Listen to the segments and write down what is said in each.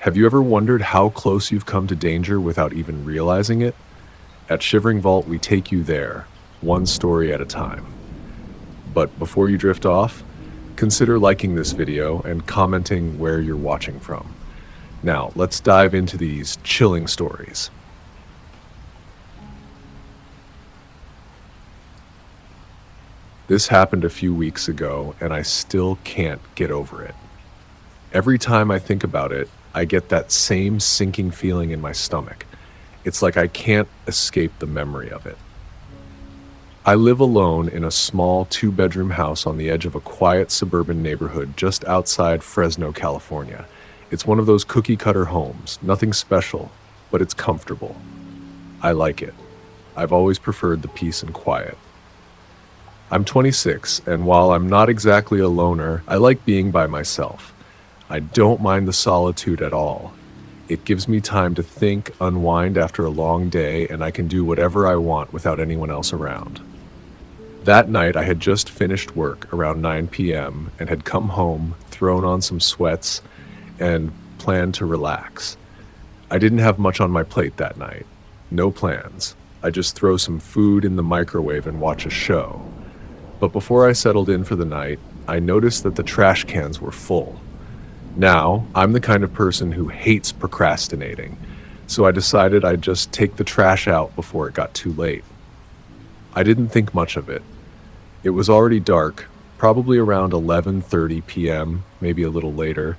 Have you ever wondered how close you've come to danger without even realizing it? At Shivering Vault, we take you there, one story at a time. But before you drift off, consider liking this video and commenting where you're watching from. Now, let's dive into these chilling stories. This happened a few weeks ago, and I still can't get over it. Every time I think about it, I get that same sinking feeling in my stomach. It's like I can't escape the memory of it. I live alone in a small two-bedroom house on the edge of a quiet suburban neighborhood just outside Fresno, California. It's one of those cookie-cutter homes, nothing special, but it's comfortable. I like it. I've always preferred the peace and quiet. I'm 26, and while I'm not exactly a loner, I like being by myself. I don't mind the solitude at all. It gives me time to think, unwind after a long day, and I can do whatever I want without anyone else around. That night, I had just finished work around 9 p.m. and had come home, thrown on some sweats, and planned to relax. I didn't have much on my plate that night. No plans. I just throw some food in the microwave and watch a show. But before I settled in for the night, I noticed that the trash cans were full. Now, I'm the kind of person who hates procrastinating, so I decided I'd just take the trash out before it got too late. I didn't think much of it. It was already dark, probably around 11:30 p.m., maybe a little later,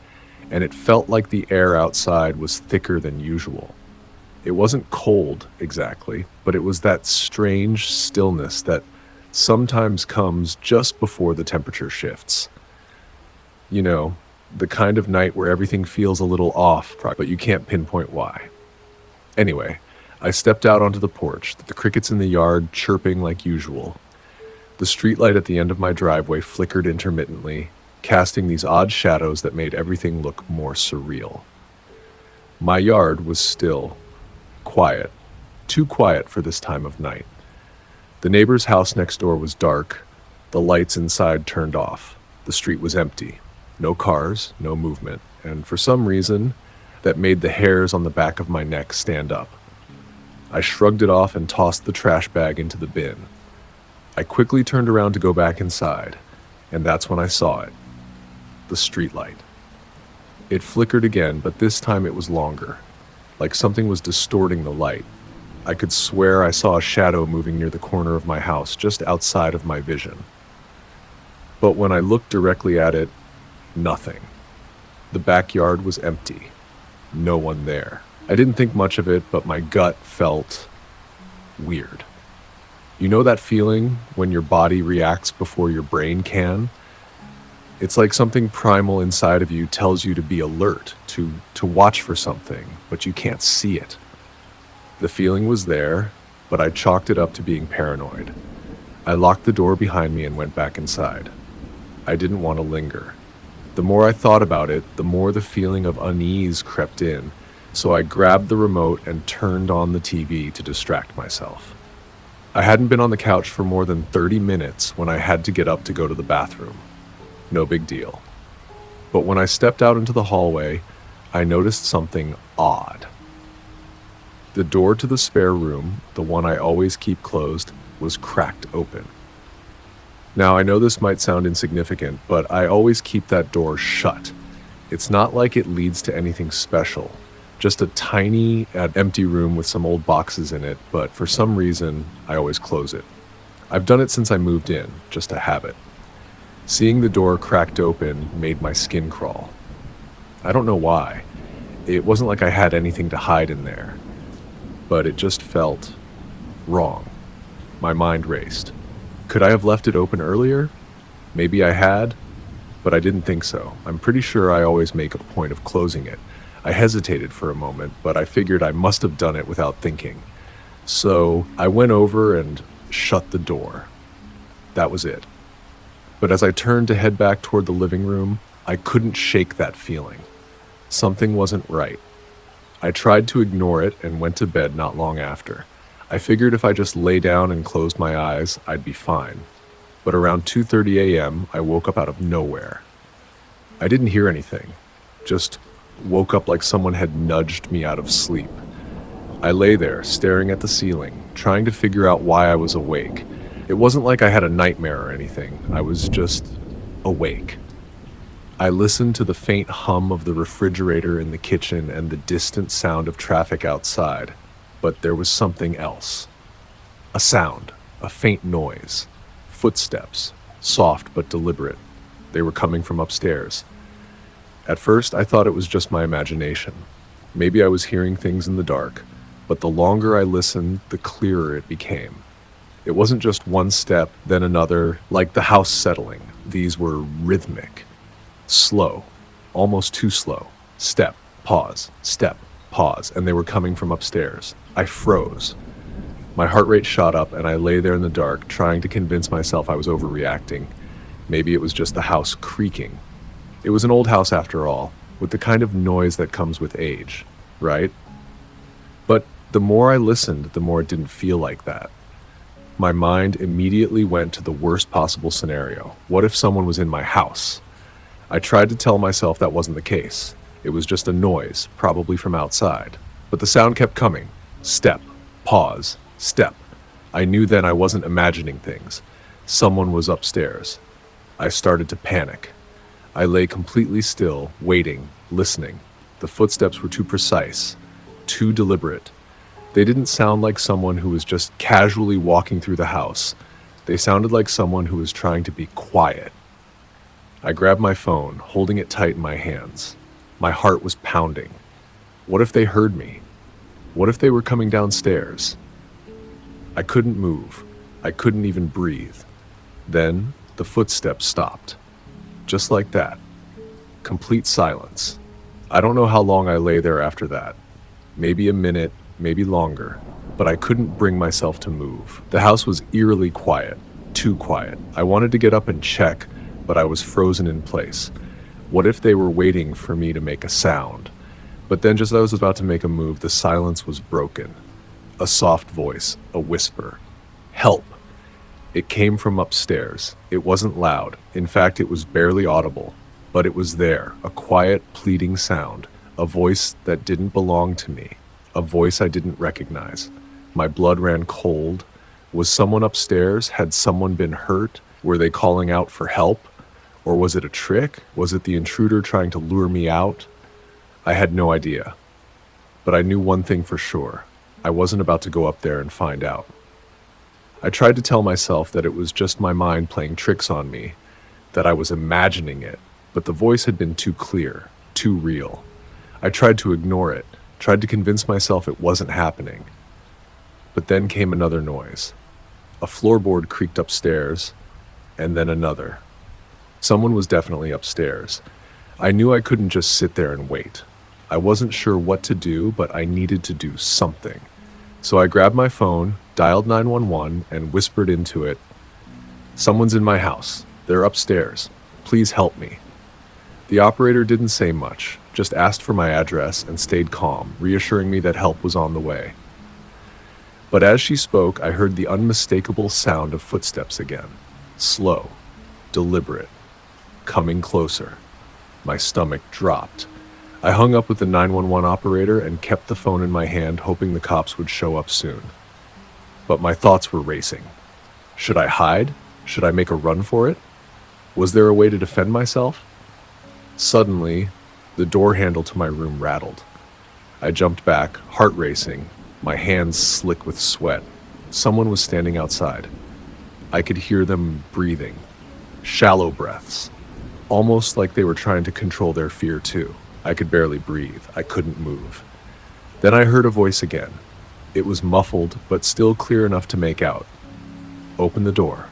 and it felt like the air outside was thicker than usual. It wasn't cold exactly, but it was that strange stillness that sometimes comes just before the temperature shifts. You know, the kind of night where everything feels a little off, but you can't pinpoint why. Anyway, I stepped out onto the porch, the crickets in the yard chirping like usual. The streetlight at the end of my driveway flickered intermittently, casting these odd shadows that made everything look more surreal. My yard was still, quiet, too quiet for this time of night. The neighbor's house next door was dark, the lights inside turned off, the street was empty. No cars, no movement, and for some reason, that made the hairs on the back of my neck stand up. I shrugged it off and tossed the trash bag into the bin. I quickly turned around to go back inside, and that's when I saw it. The streetlight. It flickered again, but this time it was longer, like something was distorting the light. I could swear I saw a shadow moving near the corner of my house, just outside of my vision. But when I looked directly at it, nothing. The backyard was empty. No one there. I didn't think much of it, but my gut felt weird. You know that feeling when your body reacts before your brain can? It's like something primal inside of you tells you to be alert, to watch for something, but you can't see it. The feeling was there, but I chalked it up to being paranoid. I locked the door behind me and went back inside. I didn't want to linger. The more I thought about it, the more the feeling of unease crept in, so I grabbed the remote and turned on the TV to distract myself. I hadn't been on the couch for more than 30 minutes when I had to get up to go to the bathroom. No big deal. But when I stepped out into the hallway, I noticed something odd. The door to the spare room, the one I always keep closed, was cracked open. Now, I know this might sound insignificant, but I always keep that door shut. It's not like it leads to anything special, just a tiny, empty room with some old boxes in it, but for some reason, I always close it. I've done it since I moved in, just a habit. Seeing the door cracked open made my skin crawl. I don't know why. It wasn't like I had anything to hide in there, but it just felt wrong. My mind raced. Could I have left it open earlier? Maybe I had, but I didn't think so. I'm pretty sure I always make a point of closing it. I hesitated for a moment, but I figured I must have done it without thinking. So I went over and shut the door. That was it. But as I turned to head back toward the living room, I couldn't shake that feeling. Something wasn't right. I tried to ignore it and went to bed not long after. I figured if I just lay down and closed my eyes, I'd be fine. But around 2:30 a.m., I woke up out of nowhere. I didn't hear anything, just Woke up like someone had nudged me out of sleep. I lay there, staring at the ceiling, trying to figure out why I was awake. It wasn't like I had a nightmare or anything. I was just awake. I listened to the faint hum of the refrigerator in the kitchen and the distant sound of traffic outside, but there was something else. A sound, a faint noise. Footsteps, soft but deliberate. They were coming from upstairs. At first, I thought it was just my imagination. Maybe I was hearing things in the dark, but the longer I listened, the clearer it became. It wasn't just one step, then another, like the house settling. These were rhythmic, slow, almost too slow. Step, pause, and they were coming from upstairs. I froze. My heart rate shot up, and I lay there in the dark, trying to convince myself I was overreacting. Maybe it was just the house creaking. It was an old house after all, with the kind of noise that comes with age, right? But the more I listened, the more it didn't feel like that. My mind immediately went to the worst possible scenario. What if someone was in my house? I tried to tell myself that wasn't the case. It was just a noise, probably from outside. But the sound kept coming. Step, pause, step. I knew then I wasn't imagining things. Someone was upstairs. I started to panic. I lay completely still, waiting, listening. The footsteps were too precise, too deliberate. They didn't sound like someone who was just casually walking through the house. They sounded like someone who was trying to be quiet. I grabbed my phone, holding it tight in my hands. My heart was pounding. What if they heard me? What if they were coming downstairs? I couldn't move. I couldn't even breathe. Then the footsteps stopped. Just like that. Complete silence. I don't know how long I lay there after that. Maybe a minute, maybe longer. But I couldn't bring myself to move. The house was eerily quiet. Too quiet. I wanted to get up and check, but I was frozen in place. What if they were waiting for me to make a sound? But then just as I was about to make a move, the silence was broken. A soft voice, a whisper. Help! It came from upstairs. It wasn't loud. In fact, it was barely audible. But it was there, a quiet, pleading sound. A voice that didn't belong to me. A voice I didn't recognize. My blood ran cold. Was someone upstairs? Had someone been hurt? Were they calling out for help? Or was it a trick? Was it the intruder trying to lure me out? I had no idea. But I knew one thing for sure. I wasn't about to go up there and find out. I tried to tell myself that it was just my mind playing tricks on me, that I was imagining it, but the voice had been too clear, too real. I tried to ignore it, tried to convince myself it wasn't happening. But then came another noise. A floorboard creaked upstairs, and then another. Someone was definitely upstairs. I knew I couldn't just sit there and wait. I wasn't sure what to do, but I needed to do something. So I grabbed my phone, dialed 911, and whispered into it, "Someone's in my house. They're upstairs. Please help me." The operator didn't say much, just asked for my address and stayed calm, reassuring me that help was on the way. But as she spoke, I heard the unmistakable sound of footsteps again. Slow, deliberate, coming closer. My stomach dropped. I hung up with the 911 operator and kept the phone in my hand, hoping the cops would show up soon. But my thoughts were racing. Should I hide? Should I make a run for it? Was there a way to defend myself? Suddenly, the door handle to my room rattled. I jumped back, heart racing, my hands slick with sweat. Someone was standing outside. I could hear them breathing. Shallow breaths. Almost like they were trying to control their fear too. I could barely breathe. I couldn't move. Then I heard a voice again. It was muffled, but still clear enough to make out. Open the door.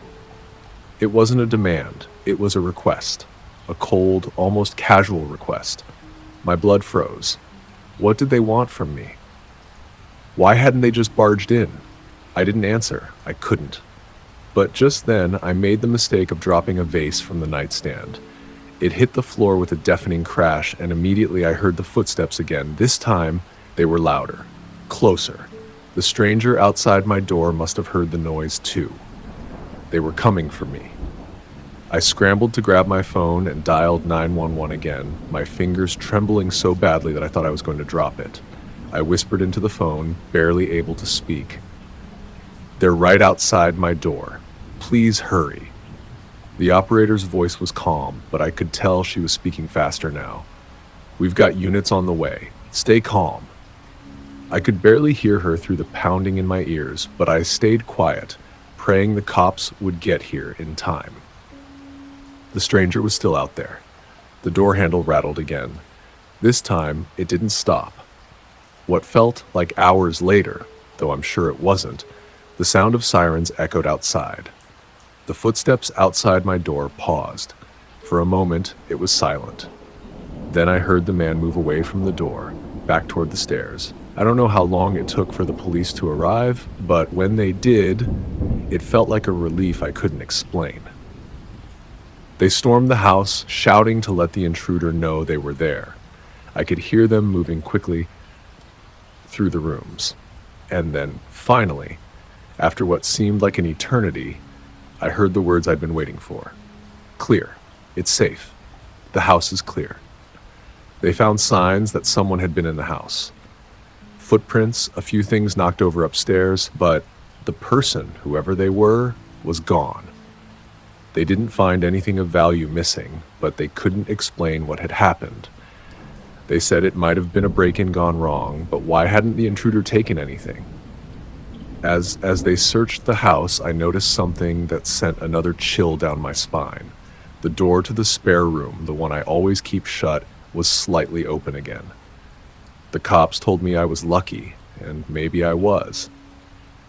It wasn't a demand. It was a request. A cold, almost casual request. My blood froze. What did they want from me? Why hadn't they just barged in? I didn't answer. I couldn't. But just then, I made the mistake of dropping a vase from the nightstand. It hit the floor with a deafening crash, and immediately I heard the footsteps again. This time, they were louder, closer. The stranger outside my door must have heard the noise too. They were coming for me. I scrambled to grab my phone and dialed 911 again, my fingers trembling so badly that I thought I was going to drop it. I whispered into the phone, barely able to speak. "They're right outside my door. Please hurry." The operator's voice was calm, but I could tell she was speaking faster now. "We've got units on the way. Stay calm." I could barely hear her through the pounding in my ears, but I stayed quiet, praying the cops would get here in time. The stranger was still out there. The door handle rattled again. This time, it didn't stop. What felt like hours later, though I'm sure it wasn't, the sound of sirens echoed outside. The footsteps outside my door paused. For a moment, it was silent. Then I heard the man move away from the door, back toward the stairs. I don't know how long it took for the police to arrive, but when they did, it felt like a relief I couldn't explain. They stormed the house, shouting to let the intruder know they were there. I could hear them moving quickly through the rooms. And then, finally, after what seemed like an eternity, I heard the words I'd been waiting for. "Clear. It's safe. The house is clear." They found signs that someone had been in the house. Footprints, a few things knocked over upstairs, but the person, whoever they were, was gone. They didn't find anything of value missing, but they couldn't explain what had happened. They said it might have been a break-in gone wrong, but why hadn't the intruder taken anything? As they searched the house, I noticed something that sent another chill down my spine. The door to the spare room, the one I always keep shut, was slightly open again. The cops told me I was lucky, and maybe I was.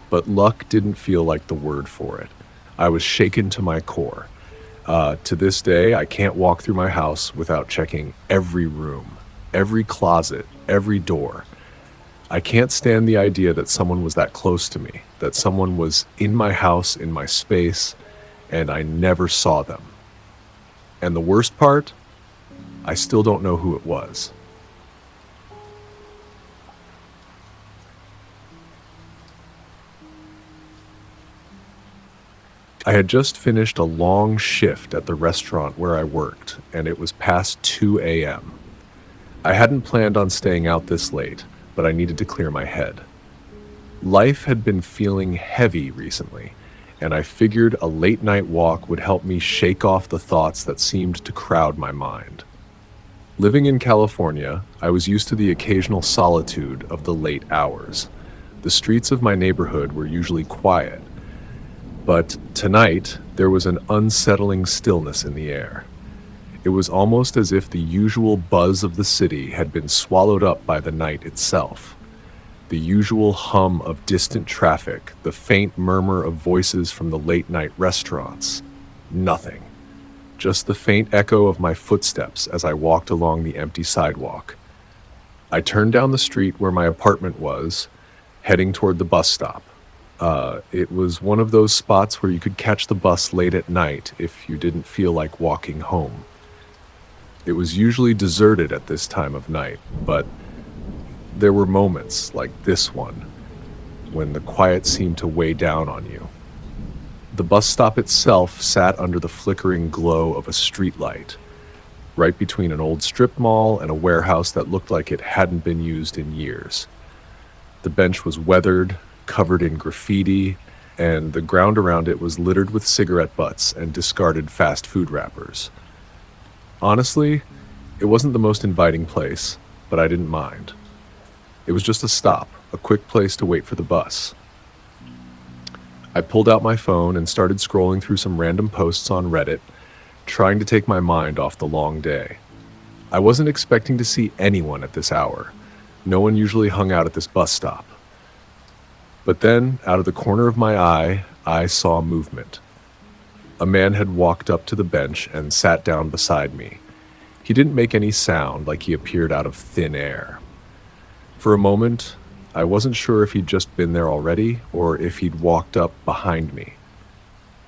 But luck didn't feel like the word for it. I was shaken to my core. To this day, I can't walk through my house without checking every room, every closet, every door. I can't stand the idea that someone was that close to me, that someone was in my house, in my space, and I never saw them. And the worst part, I still don't know who it was. I had just finished a long shift at the restaurant where I worked, and it was past 2 a.m. I hadn't planned on staying out this late, but I needed to clear my head. Life had been feeling heavy recently, and I figured a late-night walk would help me shake off the thoughts that seemed to crowd my mind. Living in California, I was used to the occasional solitude of the late hours. The streets of my neighborhood were usually quiet, but tonight there was an unsettling stillness in the air. It was almost as if the usual buzz of the city had been swallowed up by the night itself. The usual hum of distant traffic, the faint murmur of voices from the late-night restaurants. Nothing. Just the faint echo of my footsteps as I walked along the empty sidewalk. I turned down the street where my apartment was, heading toward the bus stop. It was one of those spots where you could catch the bus late at night if you didn't feel like walking home. It was usually deserted at this time of night, but there were moments like this one when the quiet seemed to weigh down on you. The bus stop itself sat under the flickering glow of a streetlight, right between an old strip mall and a warehouse that looked like it hadn't been used in years. The bench was weathered, covered in graffiti, and the ground around it was littered with cigarette butts and discarded fast food wrappers. Honestly, it wasn't the most inviting place, but I didn't mind. It was just a stop, a quick place to wait for the bus. I pulled out my phone and started scrolling through some random posts on Reddit, trying to take my mind off the long day. I wasn't expecting to see anyone at this hour. No one usually hung out at this bus stop. But then, out of the corner of my eye, I saw movement. A man had walked up to the bench and sat down beside me. He didn't make any sound, like he appeared out of thin air. For a moment, I wasn't sure if he'd just been there already or if he'd walked up behind me.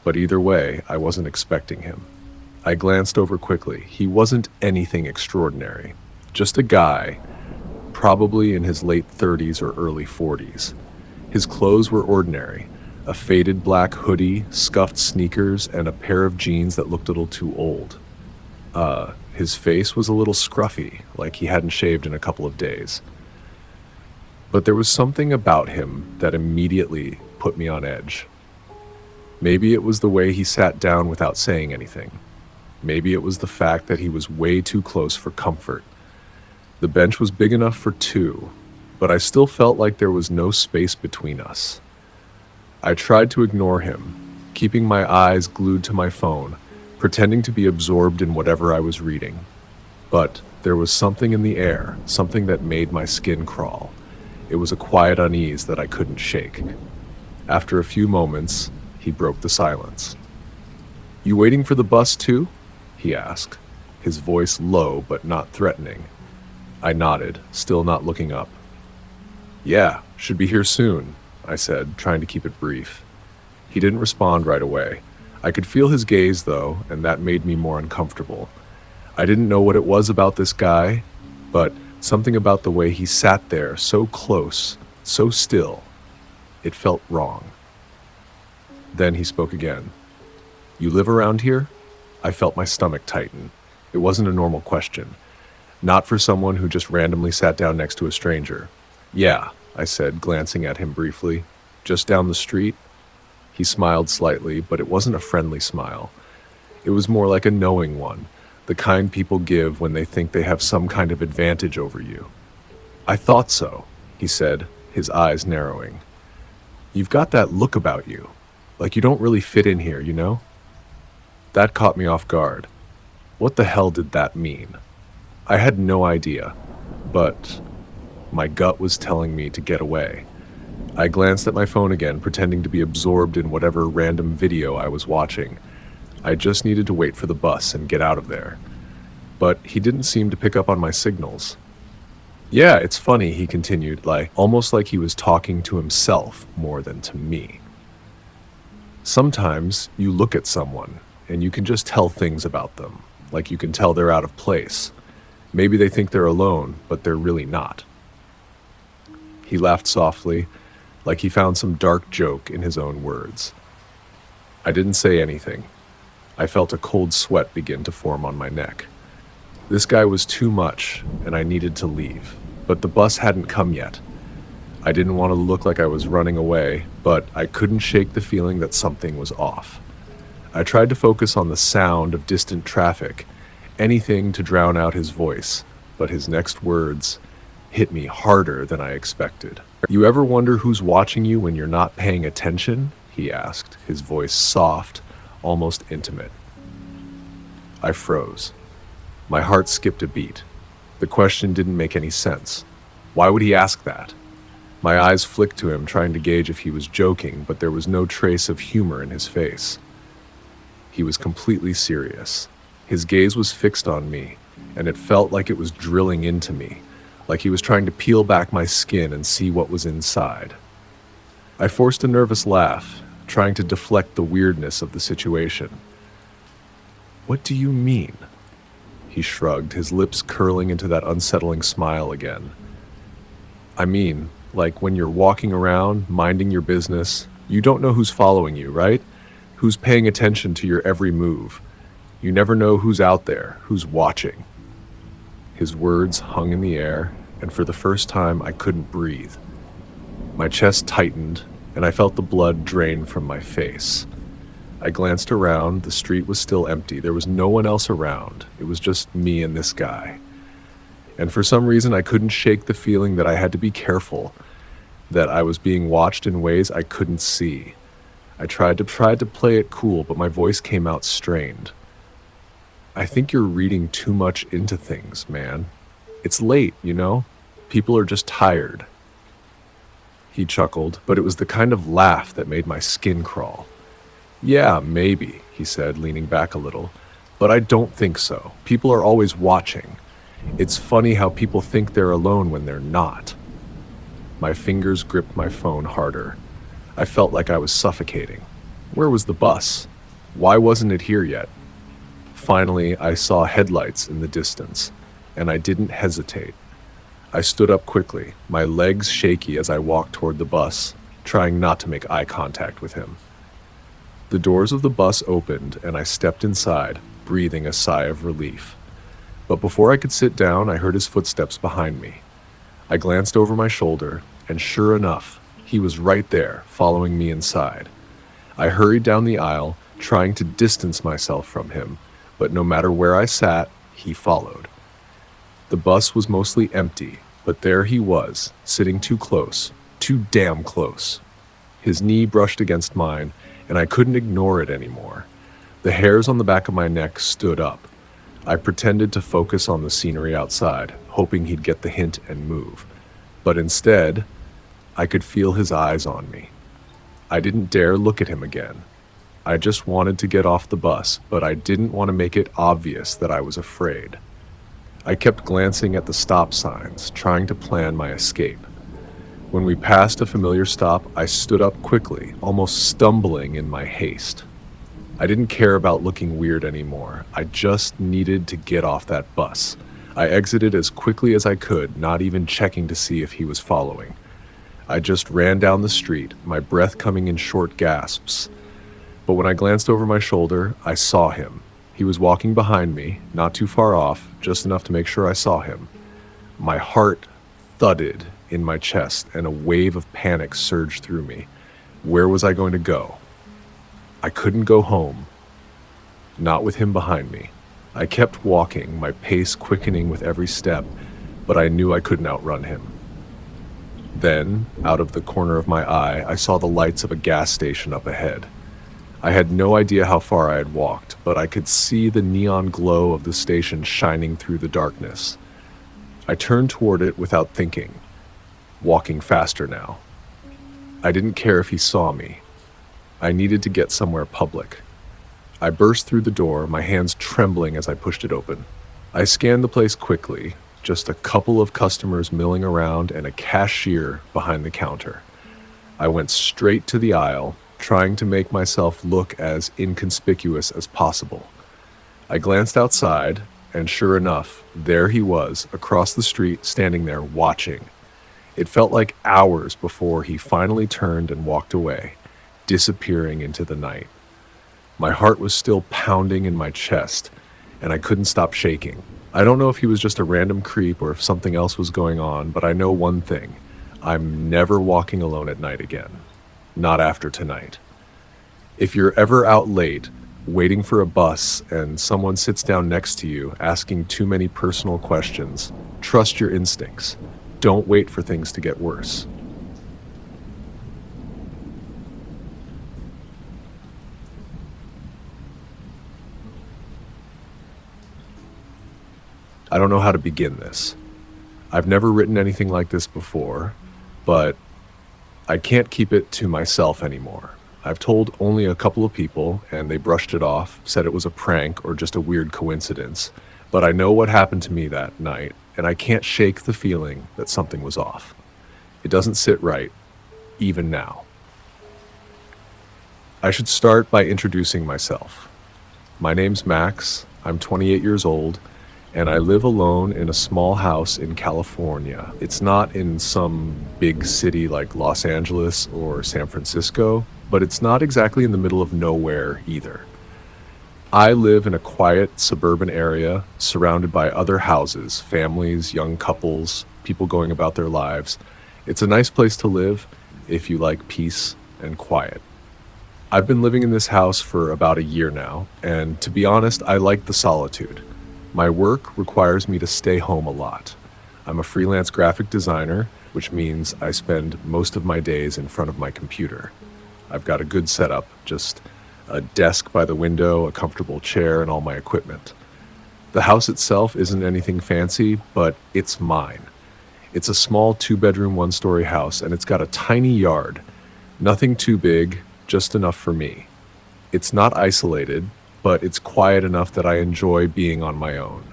But either way, I wasn't expecting him. I glanced over quickly. He wasn't anything extraordinary. Just a guy, probably in his late 30s or early 40s. His clothes were ordinary, A faded black hoodie, scuffed sneakers, and a pair of jeans that looked a little too old. His face was a little scruffy, like he hadn't shaved in a couple of days. But there was something about him that immediately put me on edge. Maybe it was the way he sat down without saying anything. Maybe it was the fact that he was way too close for comfort. The bench was big enough for two, but I still felt like there was no space between us. I tried to ignore him, keeping my eyes glued to my phone, pretending to be absorbed in whatever I was reading. But there was something in the air, something that made my skin crawl. It was a quiet unease that I couldn't shake. After a few moments, he broke the silence. "You waiting for the bus too?" he asked, his voice low but not threatening. I nodded, still not looking up. "Yeah, should be here soon," I said, trying to keep it brief. He didn't respond right away. I could feel his gaze, though, and that made me more uncomfortable. I didn't know what it was about this guy, but something about the way he sat there, so close, so still. It felt wrong. Then he spoke again. "You live around here?" I felt my stomach tighten. It wasn't a normal question. Not for someone who just randomly sat down next to a stranger. "Yeah," I said, glancing at him briefly. "Just down the street?" He smiled slightly, but it wasn't a friendly smile. It was more like a knowing one, the kind people give when they think they have some kind of advantage over you. "I thought so," he said, his eyes narrowing. "You've got that look about you, like you don't really fit in here, you know?" That caught me off guard. What the hell did that mean? I had no idea, but my gut was telling me to get away. I glanced at my phone again, pretending to be absorbed in whatever random video I was watching. I just needed to wait for the bus and get out of there. But he didn't seem to pick up on my signals. "Yeah, it's funny," he continued, almost like he was talking to himself more than to me. "Sometimes you look at someone and you can just tell things about them, like you can tell they're out of place. Maybe they think they're alone, but they're really not." He laughed softly, like he found some dark joke in his own words. I didn't say anything. I felt a cold sweat begin to form on my neck. This guy was too much, and I needed to leave, but the bus hadn't come yet. I didn't want to look like I was running away, but I couldn't shake the feeling that something was off. I tried to focus on the sound of distant traffic, anything to drown out his voice, but his next words hit me harder than I expected. "You ever wonder who's watching you when you're not paying attention?" he asked, his voice soft, almost intimate. I froze. My heart skipped a beat. The question didn't make any sense. Why would he ask that? My eyes flicked to him, trying to gauge if he was joking, but there was no trace of humor in his face. He was completely serious. His gaze was fixed on me, and it felt like it was drilling into me, like he was trying to peel back my skin and see what was inside. I forced a nervous laugh, trying to deflect the weirdness of the situation. "What do you mean?" He shrugged, his lips curling into that unsettling smile again. "I mean, like when you're walking around, minding your business, you don't know who's following you, right? Who's paying attention to your every move. You never know who's out there, who's watching." His words hung in the air, and for the first time I couldn't breathe. My chest tightened, and I felt the blood drain from my face. I glanced around. The street was still empty. There was no one else around. It was just me and this guy. And for some reason, I couldn't shake the feeling that I had to be careful, that I was being watched in ways I couldn't see. I tried to play it cool, but my voice came out strained. "I think you're reading too much into things, man. It's late, you know? People are just tired." He chuckled, but it was the kind of laugh that made my skin crawl. "Yeah, maybe," he said, leaning back a little, "but I don't think so. People are always watching. It's funny how people think they're alone when they're not." My fingers gripped my phone harder. I felt like I was suffocating. Where was the bus? Why wasn't it here yet? Finally, I saw headlights in the distance, and I didn't hesitate. I stood up quickly, my legs shaky as I walked toward the bus. trying not to make eye contact with him. The doors of the bus opened and I stepped inside, breathing a sigh of relief. But before I could sit down, I heard his footsteps behind me. I glanced over my shoulder, and sure enough, he was right there, following me inside. I hurried down the aisle, trying to distance myself from him, but no matter where I sat, he followed. The bus was mostly empty, but there he was, sitting too close, too damn close. His knee brushed against mine, and I couldn't ignore it anymore. The hairs on the back of my neck stood up. I pretended to focus on the scenery outside, hoping he'd get the hint and move. But instead, I could feel his eyes on me. I didn't dare look at him again. I just wanted to get off the bus, but I didn't want to make it obvious that I was afraid. I kept glancing at the stop signs, trying to plan my escape. When we passed a familiar stop, I stood up quickly, almost stumbling in my haste. I didn't care about looking weird anymore. I just needed to get off that bus. I exited as quickly as I could, not even checking to see if he was following. I just ran down the street, my breath coming in short gasps. But when I glanced over my shoulder, I saw him. He was walking behind me, not too far off, just enough to make sure I saw him. My heart thudded in my chest, and a wave of panic surged through me. Where was I going to go? I couldn't go home. Not with him behind me. I kept walking, my pace quickening with every step, but I knew I couldn't outrun him. Then, out of the corner of my eye, I saw the lights of a gas station up ahead. I had no idea how far I had walked, but I could see the neon glow of the station shining through the darkness. I turned toward it without thinking, walking faster now. I didn't care if he saw me. I needed to get somewhere public. I burst through the door, my hands trembling as I pushed it open. I scanned the place quickly, just a couple of customers milling around and a cashier behind the counter. I went straight to the aisle, trying to make myself look as inconspicuous as possible. I glanced outside, and sure enough, there he was, across the street, standing there watching. It felt like hours before he finally turned and walked away, disappearing into the night. My heart was still pounding in my chest, and I couldn't stop shaking. I don't know if he was just a random creep or if something else was going on, but I know one thing. I'm never walking alone at night again. Not after tonight. If you're ever out late, waiting for a bus, and someone sits down next to you asking too many personal questions, trust your instincts. Don't wait for things to get worse. I don't know how to begin this. I've never written anything like this before, but I can't keep it to myself anymore. I've told only a couple of people, and they brushed it off, said it was a prank or just a weird coincidence. But I know what happened to me that night, and I can't shake the feeling that something was off. It doesn't sit right, even now. I should start by introducing myself. My name's Max, I'm 28 years old, and I live alone in a small house in California. It's not in some big city like Los Angeles or San Francisco, but it's not exactly in the middle of nowhere either. I live in a quiet suburban area surrounded by other houses, families, young couples, people going about their lives. It's a nice place to live if you like peace and quiet. I've been living in this house for about a year now, and to be honest, I like the solitude. My work requires me to stay home a lot. I'm a freelance graphic designer, which means I spend most of my days in front of my computer. I've got a good setup, just a desk by the window, a comfortable chair, and all my equipment. The house itself isn't anything fancy, but it's mine. It's a small 2-bedroom, 1-story house, and it's got a tiny yard. Nothing too big, just enough for me. It's not isolated, but it's quiet enough that I enjoy being on my own.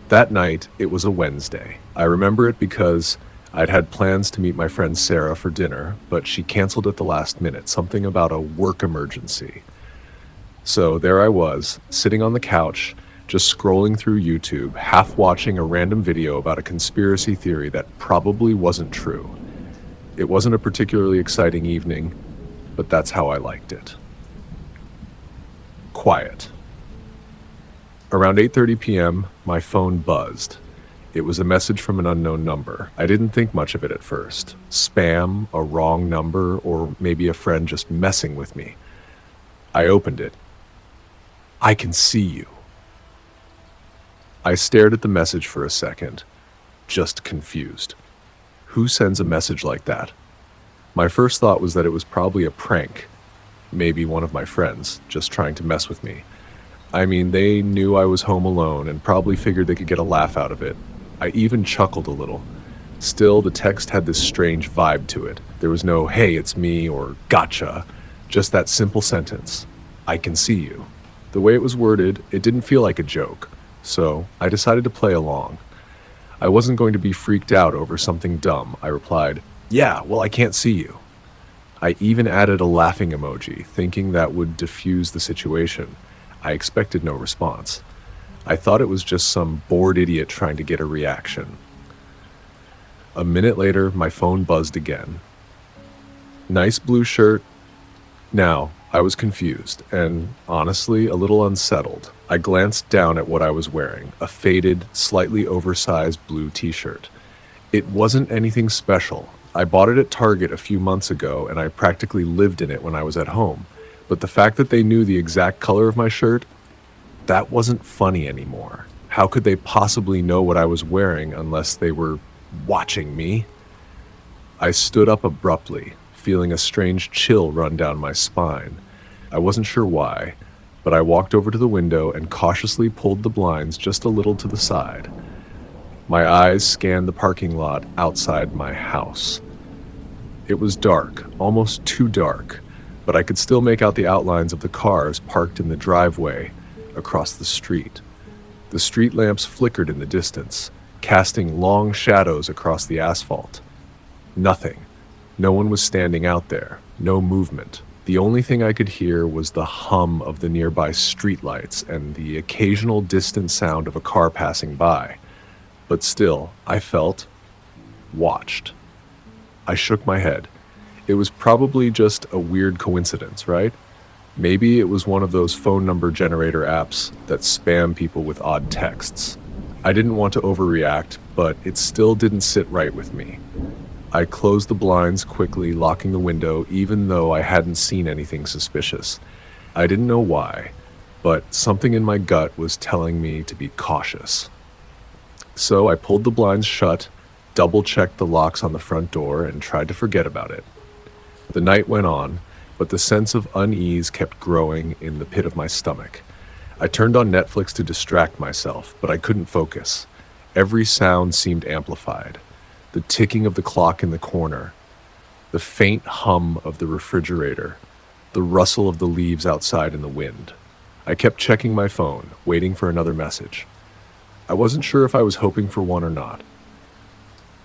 That night, it was a Wednesday. I remember it because I'd had plans to meet my friend Sarah for dinner, but she canceled at the last minute, something about a work emergency. So there I was, sitting on the couch, just scrolling through YouTube, half watching a random video about a conspiracy theory that probably wasn't true. It wasn't a particularly exciting evening, but that's how I liked it. Quiet. Around 8:30 p.m., my phone buzzed. It was a message from an unknown number. I didn't think much of it at first. Spam, a wrong number, or maybe a friend just messing with me. I opened it. "I can see you." I stared at the message for a second, just confused. Who sends a message like that? My first thought was that it was probably a prank. Maybe one of my friends, just trying to mess with me. I mean, they knew I was home alone and probably figured they could get a laugh out of it. I even chuckled a little. Still, the text had this strange vibe to it. There was no, "Hey, it's me," or "Gotcha." Just that simple sentence, "I can see you." The way it was worded, it didn't feel like a joke. So I decided to play along. I wasn't going to be freaked out over something dumb. I replied, "Yeah, well, I can't see you." I even added a laughing emoji, thinking that would diffuse the situation. I expected no response. I thought it was just some bored idiot trying to get a reaction. A minute later, my phone buzzed again. "Nice blue shirt." Now, I was confused and, honestly, a little unsettled. I glanced down at what I was wearing, a faded, slightly oversized blue t-shirt. It wasn't anything special. I bought it at Target a few months ago, and I practically lived in it when I was at home. But the fact that they knew the exact color of my shirt, that wasn't funny anymore. How could they possibly know what I was wearing unless they were watching me? I stood up abruptly, feeling a strange chill run down my spine. I wasn't sure why, but I walked over to the window and cautiously pulled the blinds just a little to the side. My eyes scanned the parking lot outside my house. It was dark, almost too dark, but I could still make out the outlines of the cars parked in the driveway across the street. The street lamps flickered in the distance, casting long shadows across the asphalt. Nothing. No one was standing out there, no movement. The only thing I could hear was the hum of the nearby streetlights and the occasional distant sound of a car passing by. But still, I felt watched. I shook my head. It was probably just a weird coincidence, right? Maybe it was one of those phone number generator apps that spam people with odd texts. I didn't want to overreact, but it still didn't sit right with me. I closed the blinds quickly, locking the window, even though I hadn't seen anything suspicious. I didn't know why, but something in my gut was telling me to be cautious. So I pulled the blinds shut, double-checked the locks on the front door, and tried to forget about it. The night went on, but the sense of unease kept growing in the pit of my stomach. I turned on Netflix to distract myself, but I couldn't focus. Every sound seemed amplified. The ticking of the clock in the corner, the faint hum of the refrigerator, the rustle of the leaves outside in the wind. I kept checking my phone, waiting for another message. I wasn't sure if I was hoping for one or not.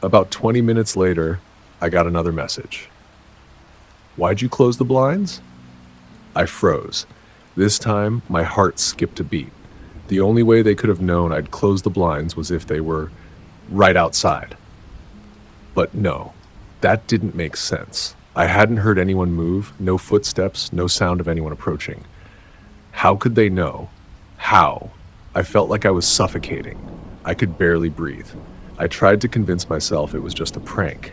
About 20 minutes later, I got another message. "Why'd you close the blinds?" I froze. This time, my heart skipped a beat. The only way they could have known I'd closed the blinds was if they were right outside. But no, that didn't make sense. I hadn't heard anyone move, no footsteps, no sound of anyone approaching. How could they know? How? I felt like I was suffocating. I could barely breathe. I tried to convince myself it was just a prank.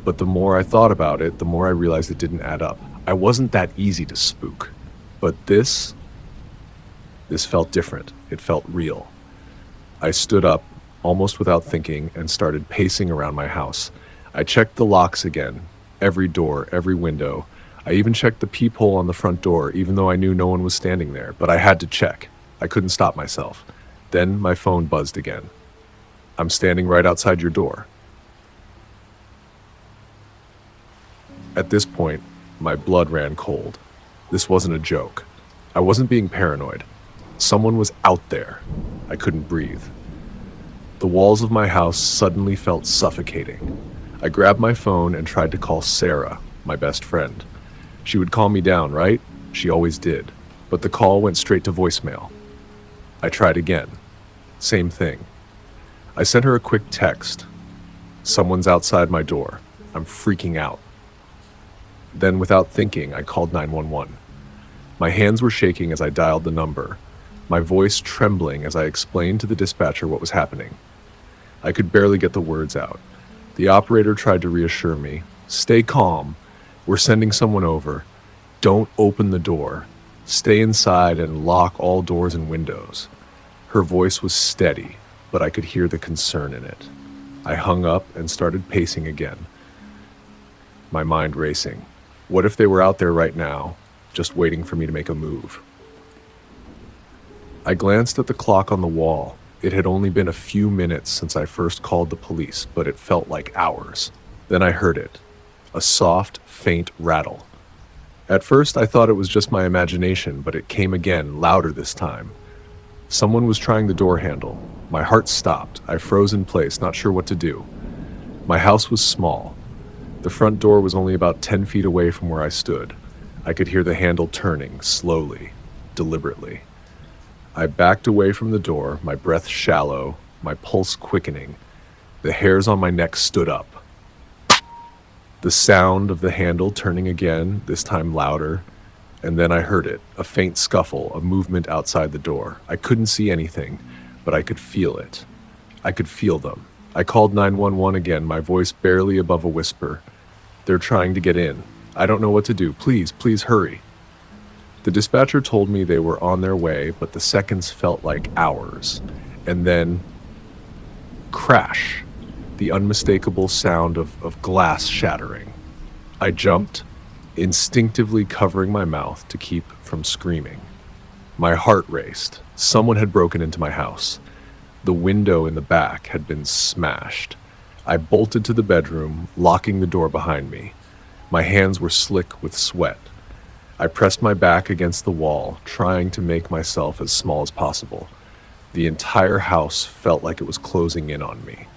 But the more I thought about it, the more I realized it didn't add up. I wasn't that easy to spook. But this felt different. It felt real. I stood up, almost without thinking, and started pacing around my house. I checked the locks again, every door, every window. I even checked the peephole on the front door, even though I knew no one was standing there, but I had to check. I couldn't stop myself. Then my phone buzzed again. "I'm standing right outside your door." At this point, my blood ran cold. This wasn't a joke. I wasn't being paranoid. Someone was out there. I couldn't breathe. The walls of my house suddenly felt suffocating. I grabbed my phone and tried to call Sarah, my best friend. She would calm me down, right? She always did. But the call went straight to voicemail. I tried again. Same thing. I sent her a quick text. "Someone's outside my door. I'm freaking out. Then, without thinking, I called 911. My hands were shaking as I dialed the number, my voice trembling as I explained to the dispatcher what was happening. I could barely get the words out. The operator tried to reassure me. "Stay calm. We're sending someone over. Don't open the door. Stay inside and lock all doors and windows." Her voice was steady, but I could hear the concern in it. I hung up and started pacing again, my mind racing. What if they were out there right now, just waiting for me to make a move? I glanced at the clock on the wall. It had only been a few minutes since I first called the police, but it felt like hours. Then I heard it, a soft, faint rattle. At first, I thought it was just my imagination, but it came again, louder this time. Someone was trying the door handle. My heart stopped. I froze in place, not sure what to do. My house was small. The front door was only about 10 feet away from where I stood. I could hear the handle turning, slowly, deliberately. I backed away from the door, my breath shallow, my pulse quickening. The hairs on my neck stood up. The sound of the handle turning again, this time louder, and then I heard it, a faint scuffle, a movement outside the door. I couldn't see anything, but I could feel it. I could feel them. I called 911 again, my voice barely above a whisper. "They're trying to get in. I don't know what to do. Please, please hurry." The dispatcher told me they were on their way, but the seconds felt like hours. And then, crash, the unmistakable sound of glass shattering. I jumped, instinctively covering my mouth to keep from screaming. My heart raced. Someone had broken into my house. The window in the back had been smashed. I bolted to the bedroom, locking the door behind me. My hands were slick with sweat. I pressed my back against the wall, trying to make myself as small as possible. The entire house felt like it was closing in on me.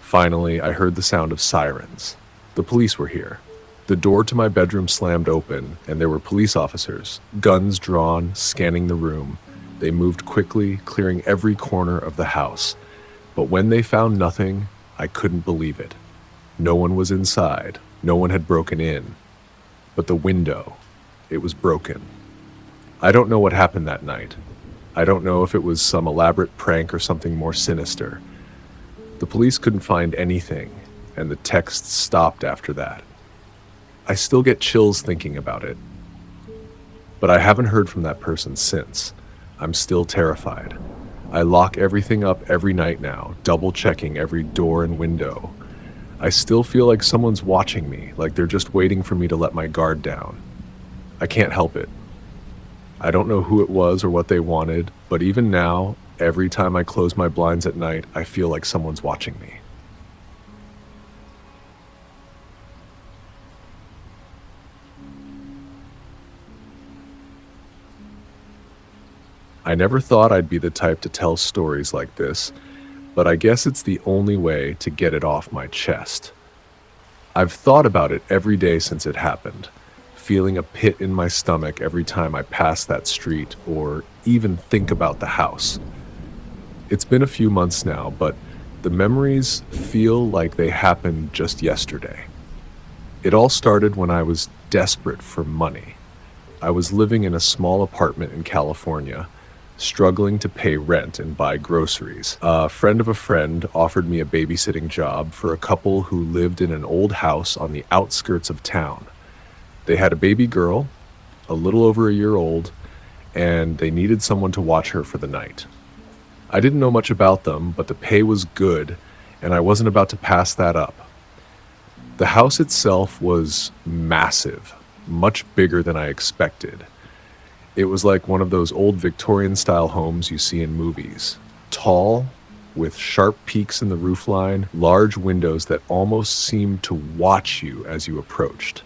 Finally, I heard the sound of sirens. The police were here. The door to my bedroom slammed open, and there were police officers, guns drawn, scanning the room. They moved quickly, clearing every corner of the house. But when they found nothing, I couldn't believe it. No one was inside. No one had broken in. But the window, it was broken. I don't know what happened that night. I don't know if it was some elaborate prank or something more sinister. The police couldn't find anything, and the texts stopped after that. I still get chills thinking about it. But I haven't heard from that person since. I'm still terrified. I lock everything up every night now, double-checking every door and window. I still feel like someone's watching me, like they're just waiting for me to let my guard down. I can't help it. I don't know who it was or what they wanted, but even now, every time I close my blinds at night, I feel like someone's watching me. I never thought I'd be the type to tell stories like this, but I guess it's the only way to get it off my chest. I've thought about it every day since it happened, feeling a pit in my stomach every time I pass that street or even think about the house. It's been a few months now, but the memories feel like they happened just yesterday. It all started when I was desperate for money. I was living in a small apartment in California, struggling to pay rent and buy groceries. A friend of a friend offered me a babysitting job for a couple who lived in an old house on the outskirts of town. They had a baby girl, a little over a year old, and they needed someone to watch her for the night. I didn't know much about them, but the pay was good, and I wasn't about to pass that up. The house itself was massive, much bigger than I expected. It was like one of those old Victorian-style homes you see in movies. Tall, with sharp peaks in the roofline, large windows that almost seemed to watch you as you approached.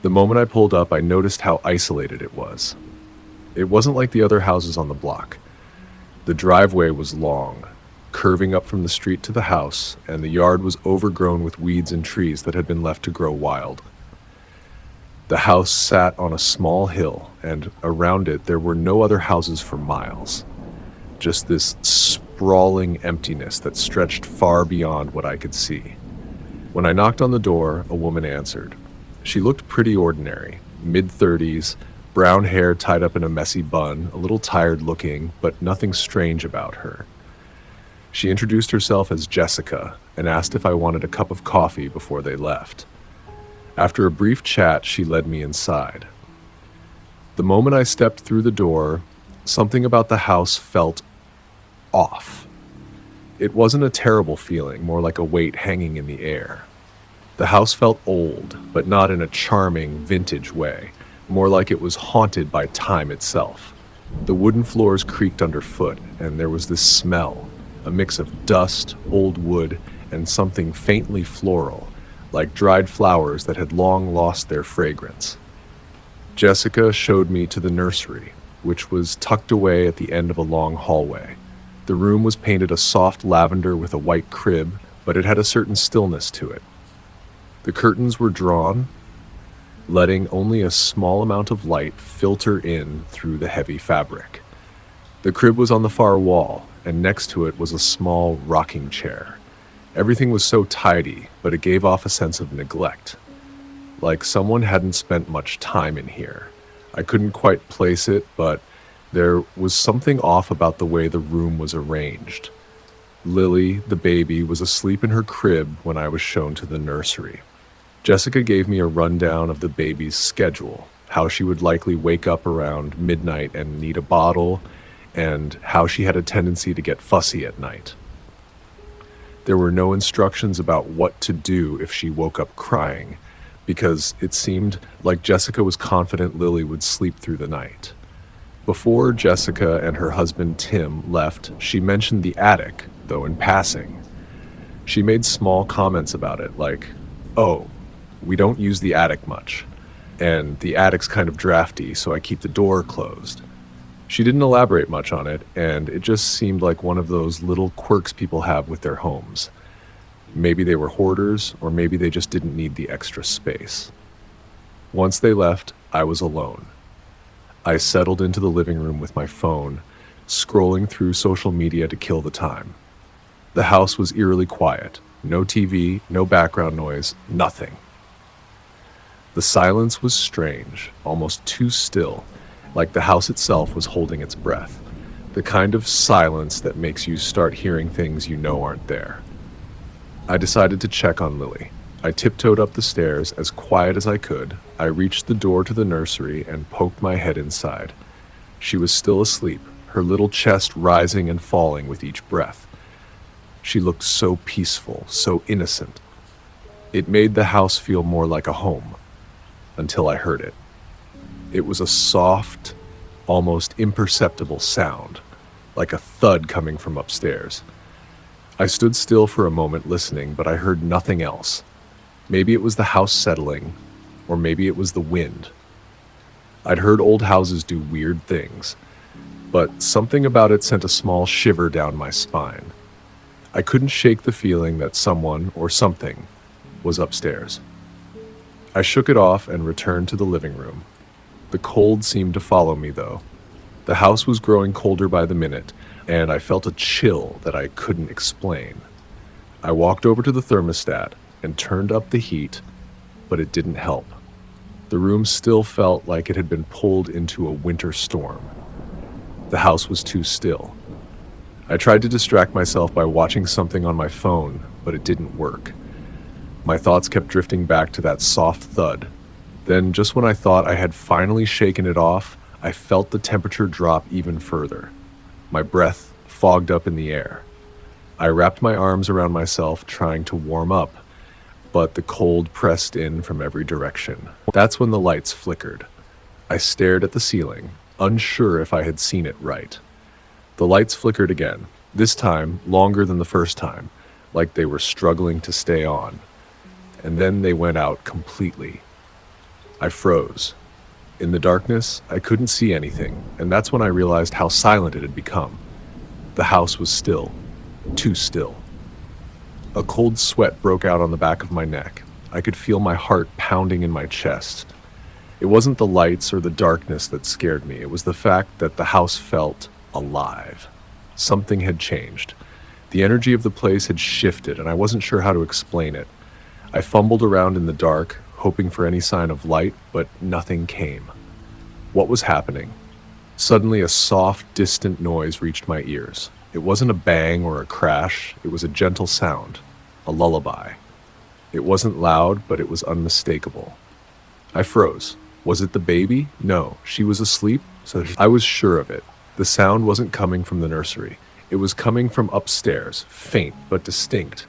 The moment I pulled up, I noticed how isolated it was. It wasn't like the other houses on the block. The driveway was long, curving up from the street to the house, and the yard was overgrown with weeds and trees that had been left to grow wild. The house sat on a small hill, and around it there were no other houses for miles. Just this sprawling emptiness that stretched far beyond what I could see. When I knocked on the door, a woman answered. She looked pretty ordinary, mid-30s, brown hair tied up in a messy bun, a little tired looking, but nothing strange about her. She introduced herself as Jessica and asked if I wanted a cup of coffee before they left. After a brief chat, she led me inside. The moment I stepped through the door, something about the house felt off. It wasn't a terrible feeling, more like a weight hanging in the air. The house felt old, but not in a charming, vintage way, more like it was haunted by time itself. The wooden floors creaked underfoot, and there was this smell, a mix of dust, old wood, and something faintly floral, like dried flowers that had long lost their fragrance. Jessica showed me to the nursery, which was tucked away at the end of a long hallway. The room was painted a soft lavender with a white crib, but it had a certain stillness to it. The curtains were drawn, letting only a small amount of light filter in through the heavy fabric. The crib was on the far wall, and next to it was a small rocking chair. Everything was so tidy, but it gave off a sense of neglect, like someone hadn't spent much time in here. I couldn't quite place it, but there was something off about the way the room was arranged. Lily, the baby, was asleep in her crib when I was shown to the nursery. Jessica gave me a rundown of the baby's schedule, how she would likely wake up around midnight and need a bottle, and how she had a tendency to get fussy at night. There were no instructions about what to do if she woke up crying, because it seemed like Jessica was confident Lily would sleep through the night. Before Jessica and her husband Tim left, she mentioned the attic, though in passing. She made small comments about it, like, "Oh, we don't use the attic much, and the attic's kind of drafty, so I keep the door closed." She didn't elaborate much on it, and it just seemed like one of those little quirks people have with their homes. Maybe they were hoarders, or maybe they just didn't need the extra space. Once they left, I was alone. I settled into the living room with my phone, scrolling through social media to kill the time. The house was eerily quiet. No TV, no background noise, nothing. The silence was strange, almost too still, like the house itself was holding its breath. The kind of silence that makes you start hearing things you know aren't there. I decided to check on Lily. I tiptoed up the stairs as quiet as I could. I reached the door to the nursery and poked my head inside. She was still asleep, her little chest rising and falling with each breath. She looked so peaceful, so innocent. It made the house feel more like a home, until I heard it. It was a soft, almost imperceptible sound, like a thud coming from upstairs. I stood still for a moment listening, but I heard nothing else. Maybe it was the house settling, or maybe it was the wind. I'd heard old houses do weird things, but something about it sent a small shiver down my spine. I couldn't shake the feeling that someone or something was upstairs. I shook it off and returned to the living room. The cold seemed to follow me, though. The house was growing colder by the minute, and I felt a chill that I couldn't explain. I walked over to the thermostat and turned up the heat, but it didn't help. The room still felt like it had been pulled into a winter storm. The house was too still. I tried to distract myself by watching something on my phone, but it didn't work. My thoughts kept drifting back to that soft thud. Then, just when I thought I had finally shaken it off, I felt the temperature drop even further. My breath fogged up in the air. I wrapped my arms around myself, trying to warm up, but the cold pressed in from every direction. That's when the lights flickered. I stared at the ceiling, unsure if I had seen it right. The lights flickered again, this time longer than the first time, like they were struggling to stay on. And then they went out completely. I froze. In the darkness, I couldn't see anything, and that's when I realized how silent it had become. The house was still, too still. A cold sweat broke out on the back of my neck. I could feel my heart pounding in my chest. It wasn't the lights or the darkness that scared me. It was the fact that the house felt alive. Something had changed. The energy of the place had shifted, and I wasn't sure how to explain it. I fumbled around in the dark, hoping for any sign of light, but nothing came. What was happening? Suddenly, a soft, distant noise reached my ears. It wasn't a bang or a crash, it was a gentle sound, a lullaby. It wasn't loud, but it was unmistakable. I froze. Was it the baby? No, she was asleep, so I was sure of it. The sound wasn't coming from the nursery. It was coming from upstairs, faint but distinct,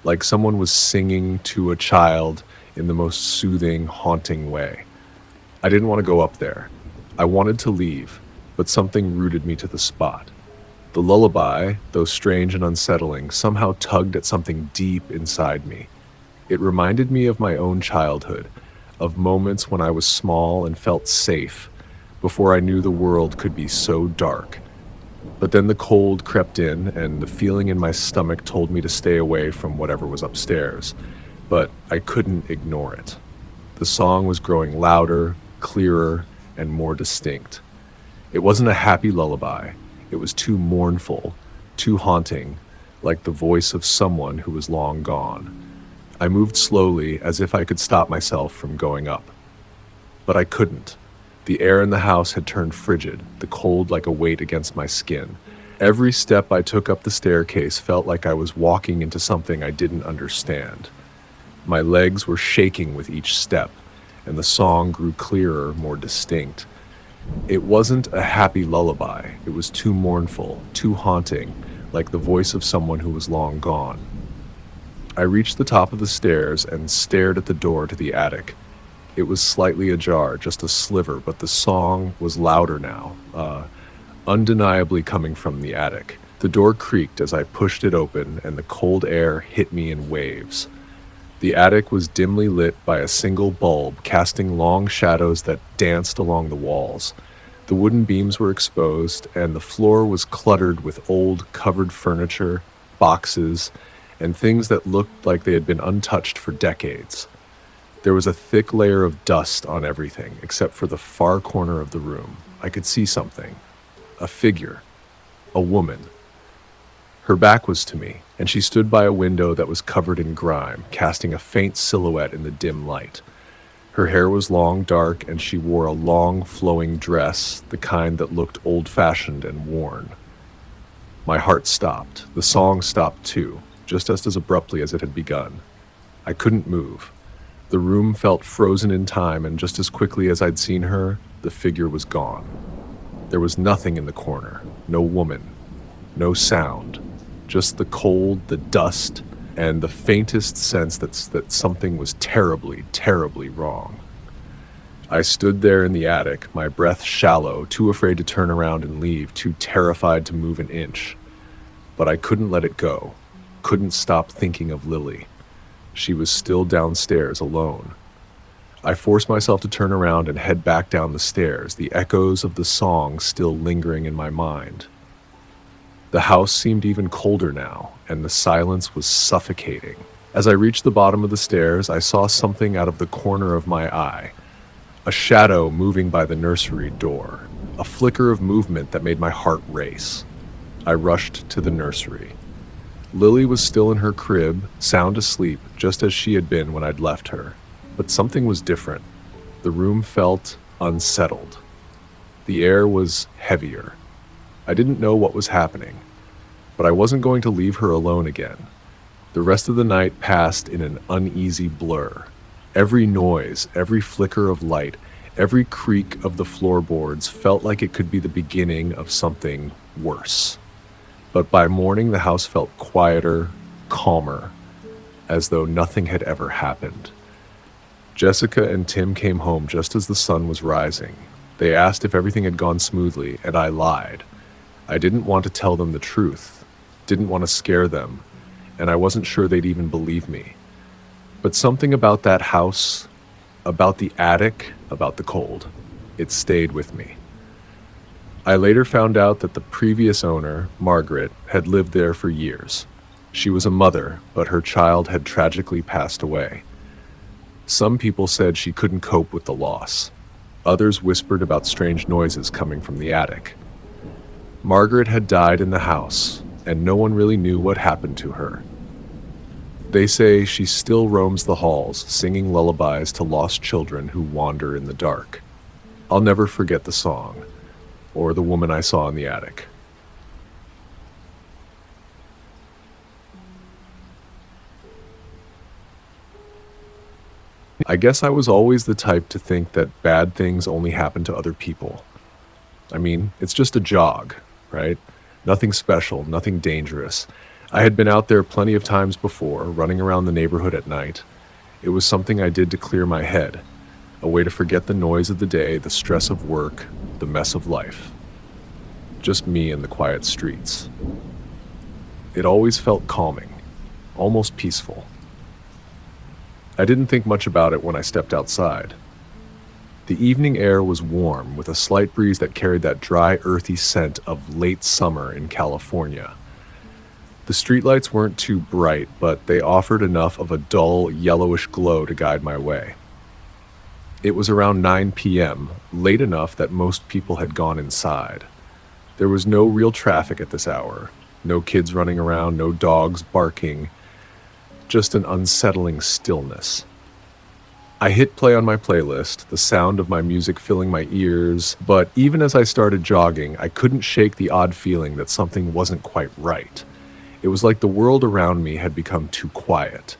like someone was singing to a child in the most soothing, haunting way. I didn't want to go up there. I wanted to leave, but something rooted me to the spot. The lullaby, though strange and unsettling, somehow tugged at something deep inside me. It reminded me of my own childhood, of moments when I was small and felt safe, before I knew the world could be so dark. But then the cold crept in, and the feeling in my stomach told me to stay away from whatever was upstairs. But I couldn't ignore it. The song was growing louder, clearer, and more distinct. It wasn't a happy lullaby. It was too mournful, too haunting, like the voice of someone who was long gone. I moved slowly, as if I could stop myself from going up. But I couldn't. The air in the house had turned frigid, the cold like a weight against my skin. Every step I took up the staircase felt like I was walking into something I didn't understand. My legs were shaking with each step, and the song grew clearer, more distinct. It wasn't a happy lullaby. It was too mournful, too haunting, like the voice of someone who was long gone. I reached the top of the stairs and stared at the door to the attic. It was slightly ajar, just a sliver, but the song was louder now, undeniably coming from the attic. The door creaked as I pushed it open, and the cold air hit me in waves. The attic was dimly lit by a single bulb, casting long shadows that danced along the walls. The wooden beams were exposed, and the floor was cluttered with old, covered furniture, boxes, and things that looked like they had been untouched for decades. There was a thick layer of dust on everything, except for the far corner of the room. I could see something. A figure. A woman. Her back was to me, and she stood by a window that was covered in grime, casting a faint silhouette in the dim light. Her hair was long, dark, and she wore a long, flowing dress, the kind that looked old-fashioned and worn. My heart stopped. The song stopped too, just as abruptly as it had begun. I couldn't move. The room felt frozen in time, and just as quickly as I'd seen her, the figure was gone. There was nothing in the corner, no woman, no sound, just the cold, the dust, and the faintest sense that something was terribly, terribly wrong. I stood there in the attic, my breath shallow, too afraid to turn around and leave, too terrified to move an inch. But I couldn't let it go, couldn't stop thinking of Lily. She was still downstairs alone. I forced myself to turn around and head back down the stairs, the echoes of the song still lingering in my mind. The house seemed even colder now, and the silence was suffocating. As I reached the bottom of the stairs, I saw something out of the corner of my eye. A shadow moving by the nursery door. A flicker of movement that made my heart race. I rushed to the nursery. Lily was still in her crib, sound asleep, just as she had been when I'd left her. But something was different. The room felt unsettled. The air was heavier. I didn't know what was happening, but I wasn't going to leave her alone again. The rest of the night passed in an uneasy blur. Every noise, every flicker of light, every creak of the floorboards felt like it could be the beginning of something worse. But by morning, the house felt quieter, calmer, as though nothing had ever happened. Jessica and Tim came home just as the sun was rising. They asked if everything had gone smoothly, and I lied. I didn't want to tell them the truth, didn't want to scare them, and I wasn't sure they'd even believe me. But something about that house, about the attic, about the cold, it stayed with me. I later found out that the previous owner, Margaret, had lived there for years. She was a mother, but her child had tragically passed away. Some people said she couldn't cope with the loss. Others whispered about strange noises coming from the attic. Margaret had died in the house, and no one really knew what happened to her. They say she still roams the halls, singing lullabies to lost children who wander in the dark. I'll never forget the song, or the woman I saw in the attic. I guess I was always the type to think that bad things only happen to other people. I mean, it's just a jog, right? Nothing special, nothing dangerous. I had been out there plenty of times before, running around the neighborhood at night. It was something I did to clear my head, a way to forget the noise of the day, the stress of work, the mess of life. Just me and the quiet streets. It always felt calming, almost peaceful. I didn't think much about it when I stepped outside. The evening air was warm, with a slight breeze that carried that dry, earthy scent of late summer in California. The streetlights weren't too bright, but they offered enough of a dull, yellowish glow to guide my way. It was around 9 p.m., late enough that most people had gone inside. There was no real traffic at this hour, no kids running around, no dogs barking, just an unsettling stillness. I hit play on my playlist, the sound of my music filling my ears, but even as I started jogging, I couldn't shake the odd feeling that something wasn't quite right. It was like the world around me had become too quiet.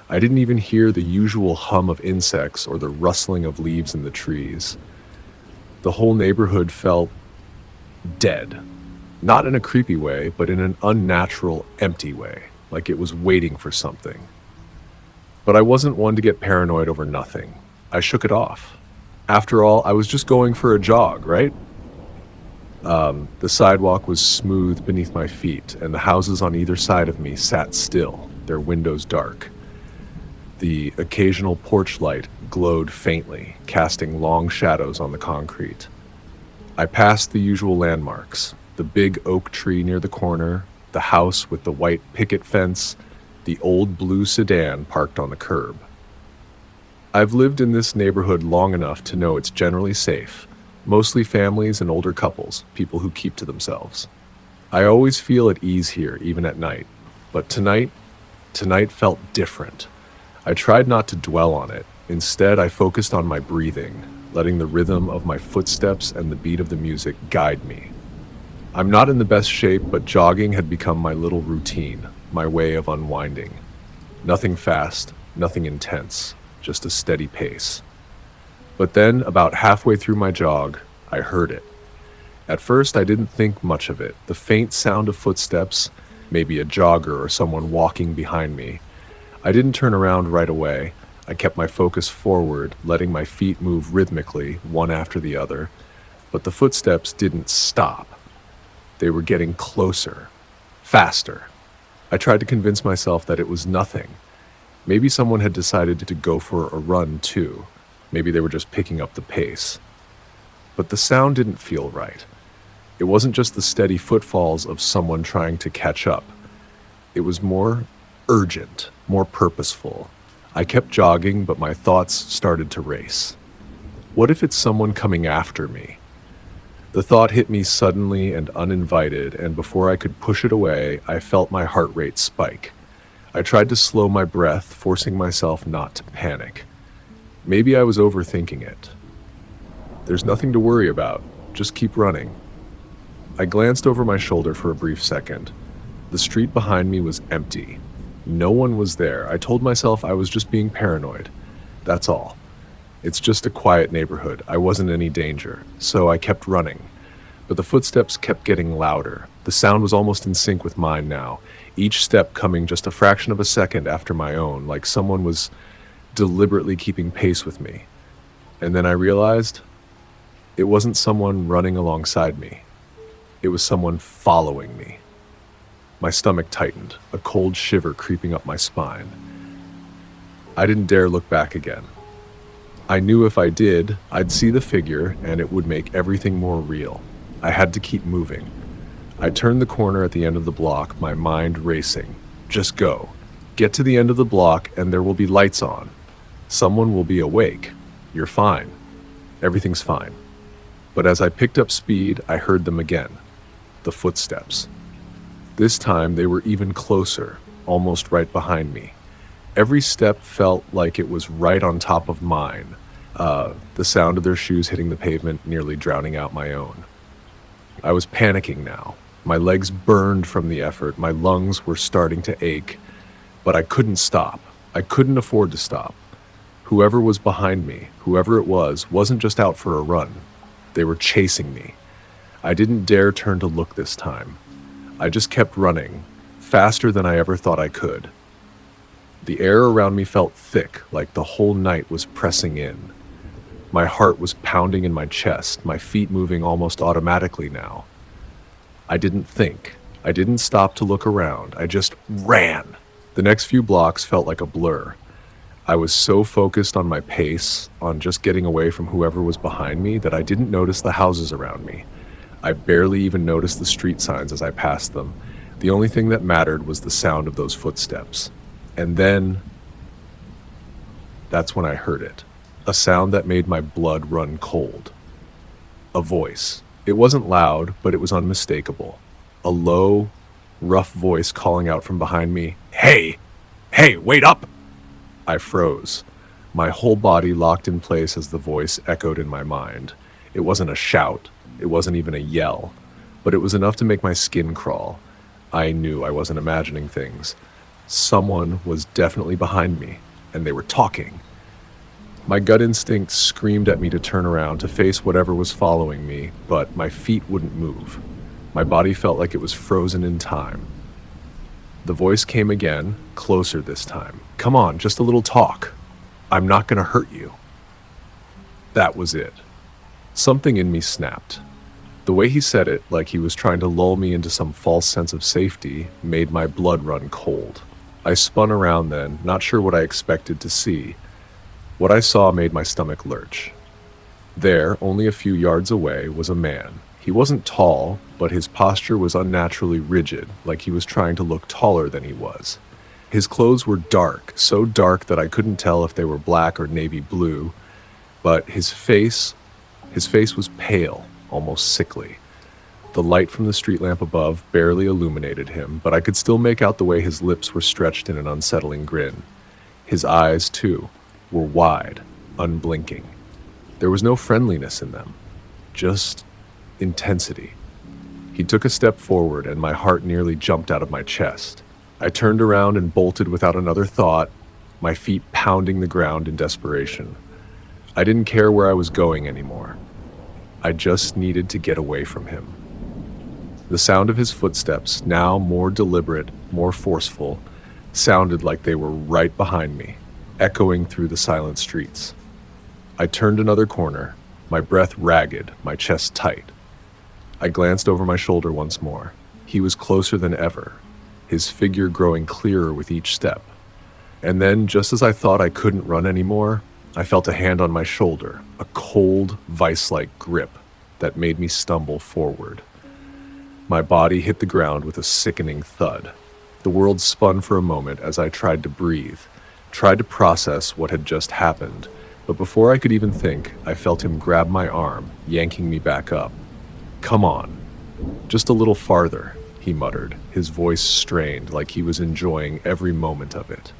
I didn't even hear the usual hum of insects or the rustling of leaves in the trees. The whole neighborhood felt dead. Not in a creepy way, but in an unnatural, empty way, like it was waiting for something. But I wasn't one to get paranoid over nothing. I shook it off. After all, I was just going for a jog, right? The sidewalk was smooth beneath my feet, and the houses on either side of me sat still, their windows dark. The occasional porch light glowed faintly, casting long shadows on the concrete. I passed the usual landmarks, the big oak tree near the corner, the house with the white picket fence, the old blue sedan parked on the curb. I've lived in this neighborhood long enough to know it's generally safe, mostly families and older couples, people who keep to themselves. I always feel at ease here, even at night. But tonight felt different. I tried not to dwell on it. Instead, I focused on my breathing, letting the rhythm of my footsteps and the beat of the music guide me. I'm not in the best shape, but jogging had become my little routine, my way of unwinding. Nothing fast, nothing intense, just a steady pace. But then, about halfway through my jog, I heard it. At first, I didn't think much of it. The faint sound of footsteps, maybe a jogger or someone walking behind me. I didn't turn around right away. I kept my focus forward, letting my feet move rhythmically, one after the other. But the footsteps didn't stop. They were getting closer, faster. I tried to convince myself that it was nothing. Maybe someone had decided to go for a run too. Maybe they were just picking up the pace. But the sound didn't feel right. It wasn't just the steady footfalls of someone trying to catch up. It was more urgent, more purposeful. I kept jogging, but my thoughts started to race. What if it's someone coming after me? The thought hit me suddenly and uninvited, and before I could push it away, I felt my heart rate spike. I tried to slow my breath, forcing myself not to panic. Maybe I was overthinking it. There's nothing to worry about. Just keep running. I glanced over my shoulder for a brief second. The street behind me was empty. No one was there. I told myself I was just being paranoid. That's all. It's just a quiet neighborhood. I wasn't in any danger, so I kept running. But the footsteps kept getting louder. The sound was almost in sync with mine now, each step coming just a fraction of a second after my own, like someone was deliberately keeping pace with me. And then I realized it wasn't someone running alongside me. It was someone following me. My stomach tightened, a cold shiver creeping up my spine. I didn't dare look back again. I knew if I did, I'd see the figure and it would make everything more real. I had to keep moving. I turned the corner at the end of the block, my mind racing. Just go. Get to the end of the block and there will be lights on. Someone will be awake. You're fine. Everything's fine. But as I picked up speed, I heard them again. The footsteps. This time they were even closer, almost right behind me. Every step felt like it was right on top of mine, the sound of their shoes hitting the pavement nearly drowning out my own. I was panicking now. My legs burned from the effort, my lungs were starting to ache, but I couldn't stop. I couldn't afford to stop. Whoever was behind me, whoever it was, wasn't just out for a run. They were chasing me. I didn't dare turn to look this time. I just kept running, faster than I ever thought I could. The air around me felt thick, like the whole night was pressing in. My heart was pounding in my chest, my feet moving almost automatically now. I didn't think. I didn't stop to look around. I just ran. The next few blocks felt like a blur. I was so focused on my pace, on just getting away from whoever was behind me, that I didn't notice the houses around me. I barely even noticed the street signs as I passed them. The only thing that mattered was the sound of those footsteps. And then, that's when I heard it. A sound that made my blood run cold. A voice. It wasn't loud, but it was unmistakable. A low, rough voice calling out from behind me, "Hey! Hey, wait up!" I froze. My whole body locked in place as the voice echoed in my mind. It wasn't a shout. It wasn't even a yell. But it was enough to make my skin crawl. I knew I wasn't imagining things. Someone was definitely behind me, and they were talking. My gut instinct screamed at me to turn around, to face whatever was following me, but my feet wouldn't move. My body felt like it was frozen in time. The voice came again, closer this time. "Come on, just a little talk. I'm not gonna hurt you." That was it. Something in me snapped. The way he said it, like he was trying to lull me into some false sense of safety, made my blood run cold. I spun around then, not sure what I expected to see. What I saw made my stomach lurch. There, only a few yards away, was a man. He wasn't tall, but his posture was unnaturally rigid, like he was trying to look taller than he was. His clothes were dark, so dark that I couldn't tell if they were black or navy blue, but his face was pale, almost sickly. The light from the street lamp above barely illuminated him, but I could still make out the way his lips were stretched in an unsettling grin. His eyes, too, were wide, unblinking. There was no friendliness in them, just intensity. He took a step forward, and my heart nearly jumped out of my chest. I turned around and bolted without another thought, my feet pounding the ground in desperation. I didn't care where I was going anymore. I just needed to get away from him. The sound of his footsteps, now more deliberate, more forceful, sounded like they were right behind me, echoing through the silent streets. I turned another corner, my breath ragged, my chest tight. I glanced over my shoulder once more. He was closer than ever, his figure growing clearer with each step. And then, just as I thought I couldn't run anymore, I felt a hand on my shoulder, a cold, vice-like grip that made me stumble forward. My body hit the ground with a sickening thud. The world spun for a moment as I tried to breathe, tried to process what had just happened, but before I could even think, I felt him grab my arm, yanking me back up. "Come on, just a little farther," he muttered, his voice strained like he was enjoying every moment of it.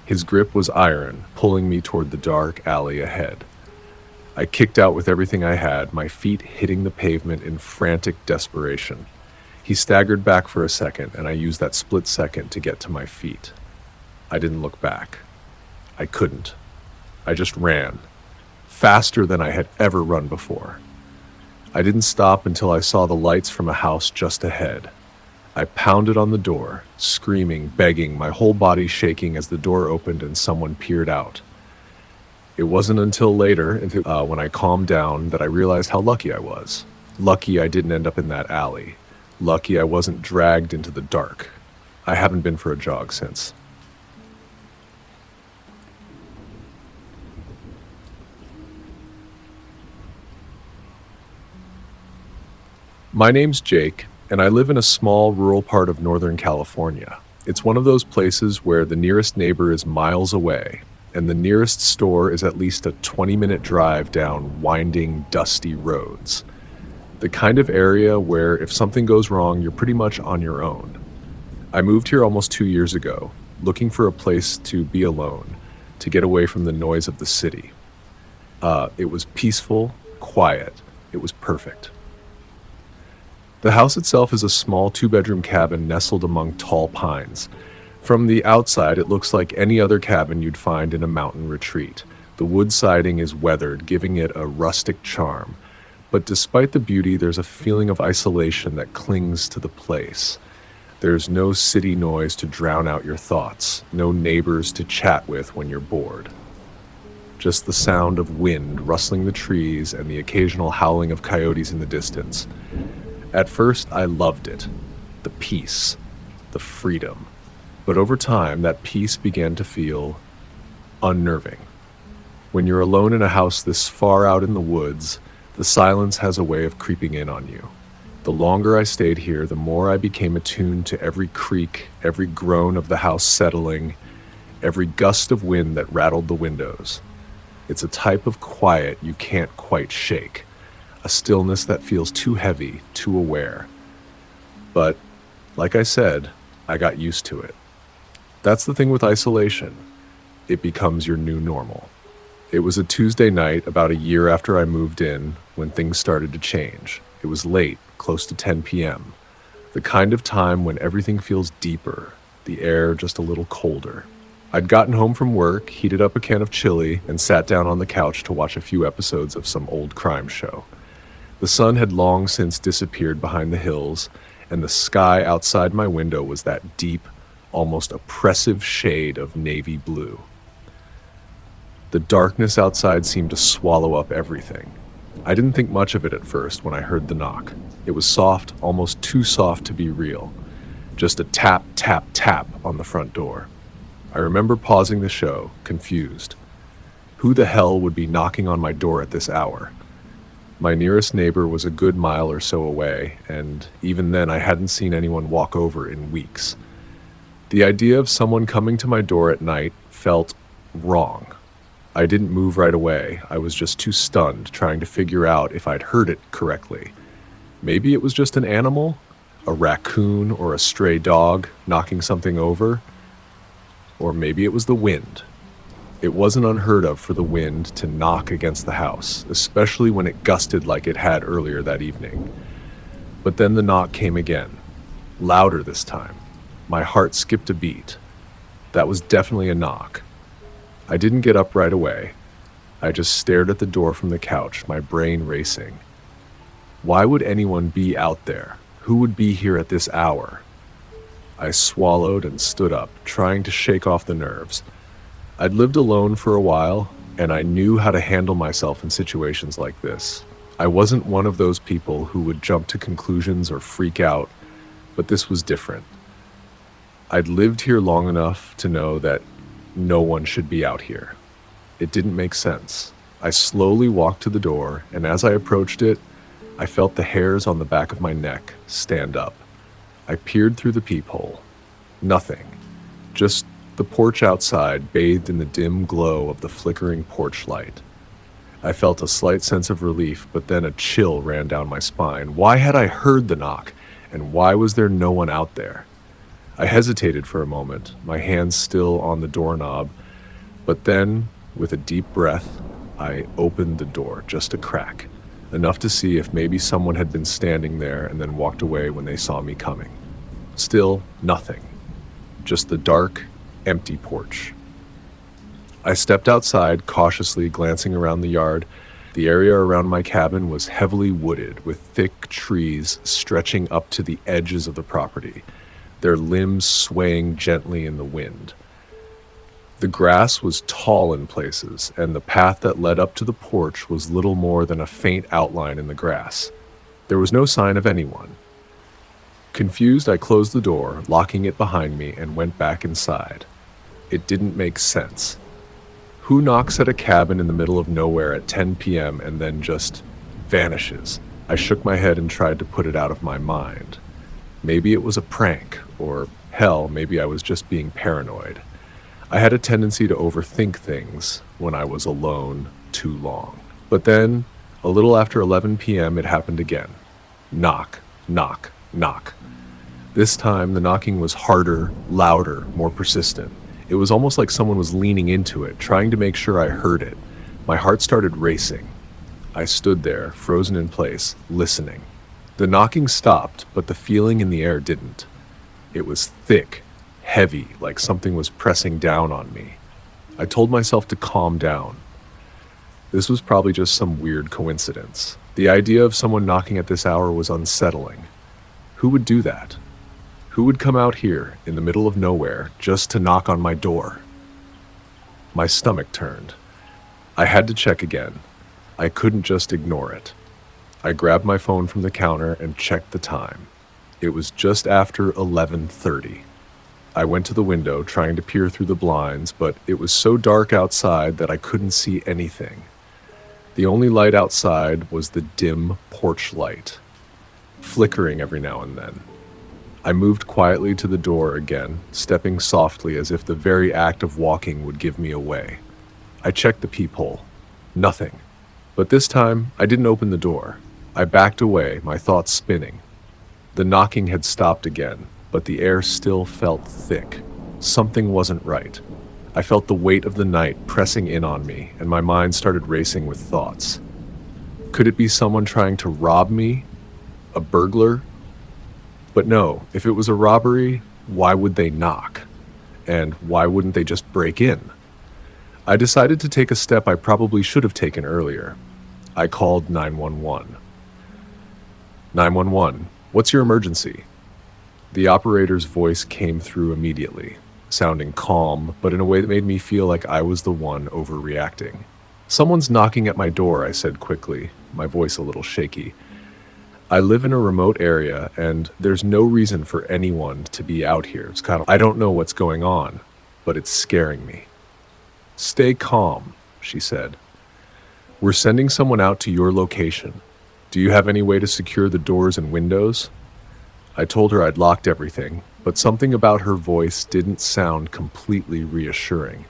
His grip was iron, pulling me toward the dark alley ahead. I kicked out with everything I had, my feet hitting the pavement in frantic desperation. He staggered back for a second, and I used that split second to get to my feet. I didn't look back. I couldn't. I just ran, faster than I had ever run before. I didn't stop until I saw the lights from a house just ahead. I pounded on the door, screaming, begging, my whole body shaking as the door opened and someone peered out. It wasn't until later, when I calmed down, that I realized how lucky I was. Lucky I didn't end up in that alley. Lucky I wasn't dragged into the dark. I haven't been for a jog since. My name's Jake, and I live in a small rural part of Northern California. It's one of those places where the nearest neighbor is miles away, and the nearest store is at least a 20-minute drive down winding, dusty roads. The kind of area where if something goes wrong, you're pretty much on your own. I moved here almost 2 years ago. looking for a place to be alone, to get away from the noise of the city. It was peaceful, quiet. It was perfect. The house itself is a small two-bedroom cabin nestled among tall pines. From the outside, it looks like any other cabin you'd find in a mountain retreat. The wood siding is weathered, giving it a rustic charm. But despite the beauty, there's a feeling of isolation that clings to the place. There's no city noise to drown out your thoughts, no neighbors to chat with when you're bored. Just the sound of wind rustling the trees and the occasional howling of coyotes in the distance. At first, I loved it. The peace, the freedom. But over time, that peace began to feel unnerving. When you're alone in a house this far out in the woods, the silence has a way of creeping in on you. The longer I stayed here, the more I became attuned to every creak, every groan of the house settling, every gust of wind that rattled the windows. It's a type of quiet you can't quite shake, a stillness that feels too heavy, too aware. But, like I said, I got used to it. That's the thing with isolation. It becomes your new normal. It was a Tuesday night about a year after I moved in when things started to change. It was late, close to 10 p.m. The kind of time when everything feels deeper, the air just a little colder. I'd gotten home from work, heated up a can of chili, and sat down on the couch to watch a few episodes of some old crime show. The sun had long since disappeared behind the hills, and the sky outside my window was that deep, almost oppressive shade of navy blue. The darkness outside seemed to swallow up everything. I didn't think much of it at first when I heard the knock. It was soft, almost too soft to be real. Just a tap, tap, tap on the front door. I remember pausing the show, confused. Who the hell would be knocking on my door at this hour? My nearest neighbor was a good mile or so away, and even then I hadn't seen anyone walk over in weeks. The idea of someone coming to my door at night felt wrong. I didn't move right away. I was just too stunned, trying to figure out if I'd heard it correctly. Maybe it was just an animal, a raccoon or a stray dog knocking something over. Or maybe it was the wind. It wasn't unheard of for the wind to knock against the house, especially when it gusted like it had earlier that evening. But then the knock came again, louder this time. My heart skipped a beat. That was definitely a knock. I didn't get up right away. I just stared at the door from the couch, my brain racing. Why would anyone be out there? Who would be here at this hour? I swallowed and stood up, trying to shake off the nerves. I'd lived alone for a while, and I knew how to handle myself in situations like this. I wasn't one of those people who would jump to conclusions or freak out, but this was different. I'd lived here long enough to know that no one should be out here. It didn't make sense. I slowly walked to the door, and as I approached it, I felt the hairs on the back of my neck stand up. I peered through the peephole. Nothing. Just the porch outside, bathed in the dim glow of the flickering porch light. I felt a slight sense of relief, but then a chill ran down my spine. Why had I heard the knock, and why was there no one out there? I hesitated for a moment, my hands still on the doorknob, but then, with a deep breath, I opened the door just a crack, enough to see if maybe someone had been standing there and then walked away when they saw me coming. Still, nothing. Just the dark, empty porch. I stepped outside, cautiously glancing around the yard. The area around my cabin was heavily wooded, with thick trees stretching up to the edges of the property, their limbs swaying gently in the wind. The grass was tall in places, and the path that led up to the porch was little more than a faint outline in the grass. There was no sign of anyone. Confused, I closed the door, locking it behind me, and went back inside. It didn't make sense. Who knocks at a cabin in the middle of nowhere at 10 p.m. and then just vanishes? I shook my head and tried to put it out of my mind. Maybe it was a prank, or hell, maybe I was just being paranoid. I had a tendency to overthink things when I was alone too long. But then, a little after 11 p.m., it happened again. Knock, knock, knock. This time, the knocking was harder, louder, more persistent. It was almost like someone was leaning into it, trying to make sure I heard it. My heart started racing. I stood there, frozen in place, listening. The knocking stopped, but the feeling in the air didn't. It was thick, heavy, like something was pressing down on me. I told myself to calm down. This was probably just some weird coincidence. The idea of someone knocking at this hour was unsettling. Who would do that? Who would come out here, in the middle of nowhere, just to knock on my door? My stomach turned. I had to check again. I couldn't just ignore it. I grabbed my phone from the counter and checked the time. It was just after 11:30. I went to the window, trying to peer through the blinds, but it was so dark outside that I couldn't see anything. The only light outside was the dim porch light, flickering every now and then. I moved quietly to the door again, stepping softly as if the very act of walking would give me away. I checked the peephole. Nothing. But this time, I didn't open the door. I backed away, my thoughts spinning. The knocking had stopped again, but the air still felt thick. Something wasn't right. I felt the weight of the night pressing in on me, and my mind started racing with thoughts. Could it be someone trying to rob me? A burglar? But no, if it was a robbery, why would they knock? And why wouldn't they just break in? I decided to take a step I probably should have taken earlier. I called 911. 911, what's your emergency? The operator's voice came through immediately, sounding calm, but in a way that made me feel like I was the one overreacting. Someone's knocking at my door, I said quickly, my voice a little shaky. I live in a remote area, and there's no reason for anyone to be out here. I don't know what's going on, but it's scaring me. Stay calm, she said. We're sending someone out to your location. Do you have any way to secure the doors and windows? I told her I'd locked everything, but something about her voice didn't sound completely reassuring.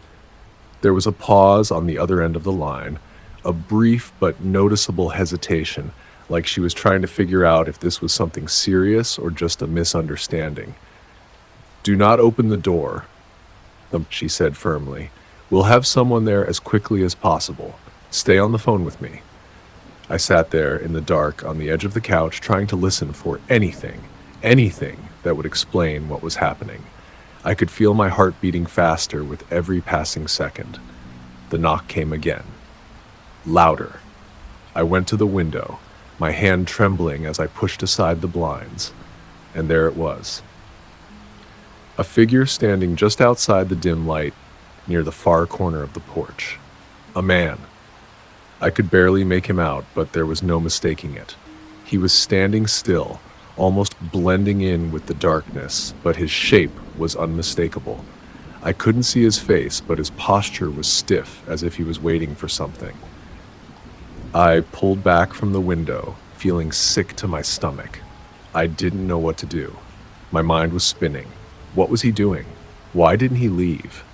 There was a pause on the other end of the line, a brief but noticeable hesitation, like she was trying to figure out if this was something serious or just a misunderstanding. Do not open the door, she said firmly. We'll have someone there as quickly as possible. Stay on the phone with me. I sat there in the dark on the edge of the couch trying to listen for anything that would explain what was happening. I could feel my heart beating faster with every passing second. The knock came again. Louder. I went to the window, my hand trembling as I pushed aside the blinds, and there it was. A figure standing just outside the dim light near the far corner of the porch. A man. I could barely make him out, but there was no mistaking it. He was standing still, almost blending in with the darkness, but his shape was unmistakable. I couldn't see his face, but his posture was stiff, as if he was waiting for something. I pulled back from the window, feeling sick to my stomach. I didn't know what to do. My mind was spinning. What was he doing? Why didn't he leave?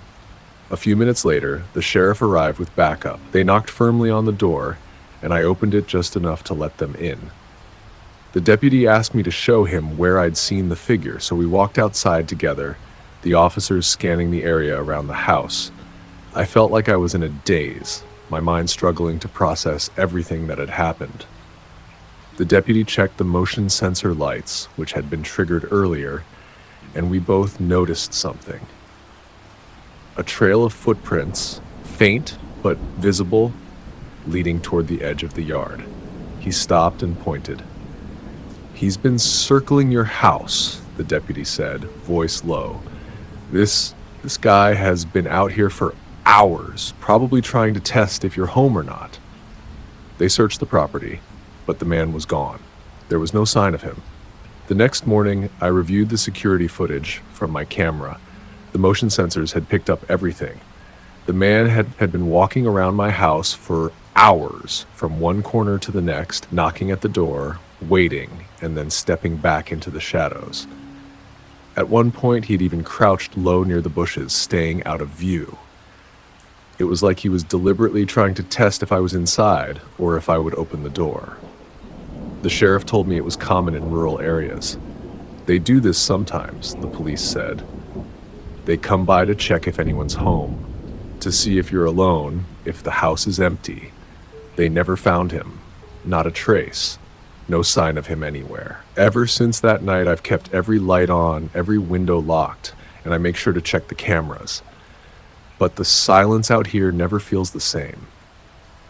A few minutes later, the sheriff arrived with backup. They knocked firmly on the door, and I opened it just enough to let them in. The deputy asked me to show him where I'd seen the figure, so we walked outside together, the officers scanning the area around the house. I felt like I was in a daze, my mind struggling to process everything that had happened. The deputy checked the motion sensor lights, which had been triggered earlier, and we both noticed something. A trail of footprints, faint but visible, leading toward the edge of the yard. He stopped and pointed. He's been circling your house, the deputy said, voice low. This guy has been out here for hours, probably trying to test if you're home or not. They searched the property, but the man was gone. There was no sign of him. The next morning, I reviewed the security footage from my camera. The motion sensors had picked up everything. The man had been walking around my house for hours, from one corner to the next, knocking at the door, waiting, and then stepping back into the shadows. At one point, he'd even crouched low near the bushes, staying out of view. It was like he was deliberately trying to test if I was inside or if I would open the door. The sheriff told me it was common in rural areas. They do this sometimes, the police said. They come by to check if anyone's home, to see if you're alone, if the house is empty. They never found him. Not a trace. No sign of him anywhere. Ever since that night, I've kept every light on, every window locked, and I make sure to check the cameras. But the silence out here never feels the same.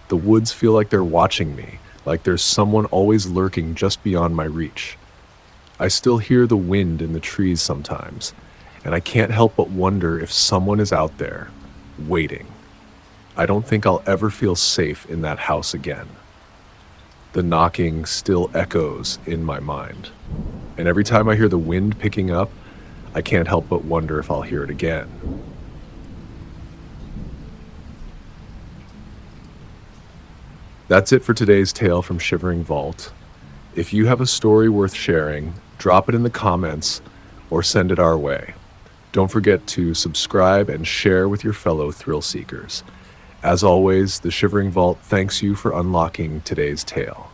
The woods feel like they're watching me, like there's someone always lurking just beyond my reach. I still hear the wind in the trees sometimes, and I can't help but wonder if someone is out there, waiting. I don't think I'll ever feel safe in that house again. The knocking still echoes in my mind, and every time I hear the wind picking up, I can't help but wonder if I'll hear it again. That's it for today's tale from Shivering Vault. If you have a story worth sharing, drop it in the comments or send it our way. Don't forget to subscribe and share with your fellow thrill seekers. As always, the Shivering Vault thanks you for unlocking today's tale.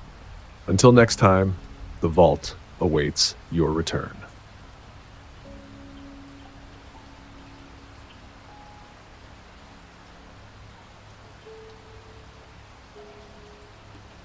Until next time, the vault awaits your return.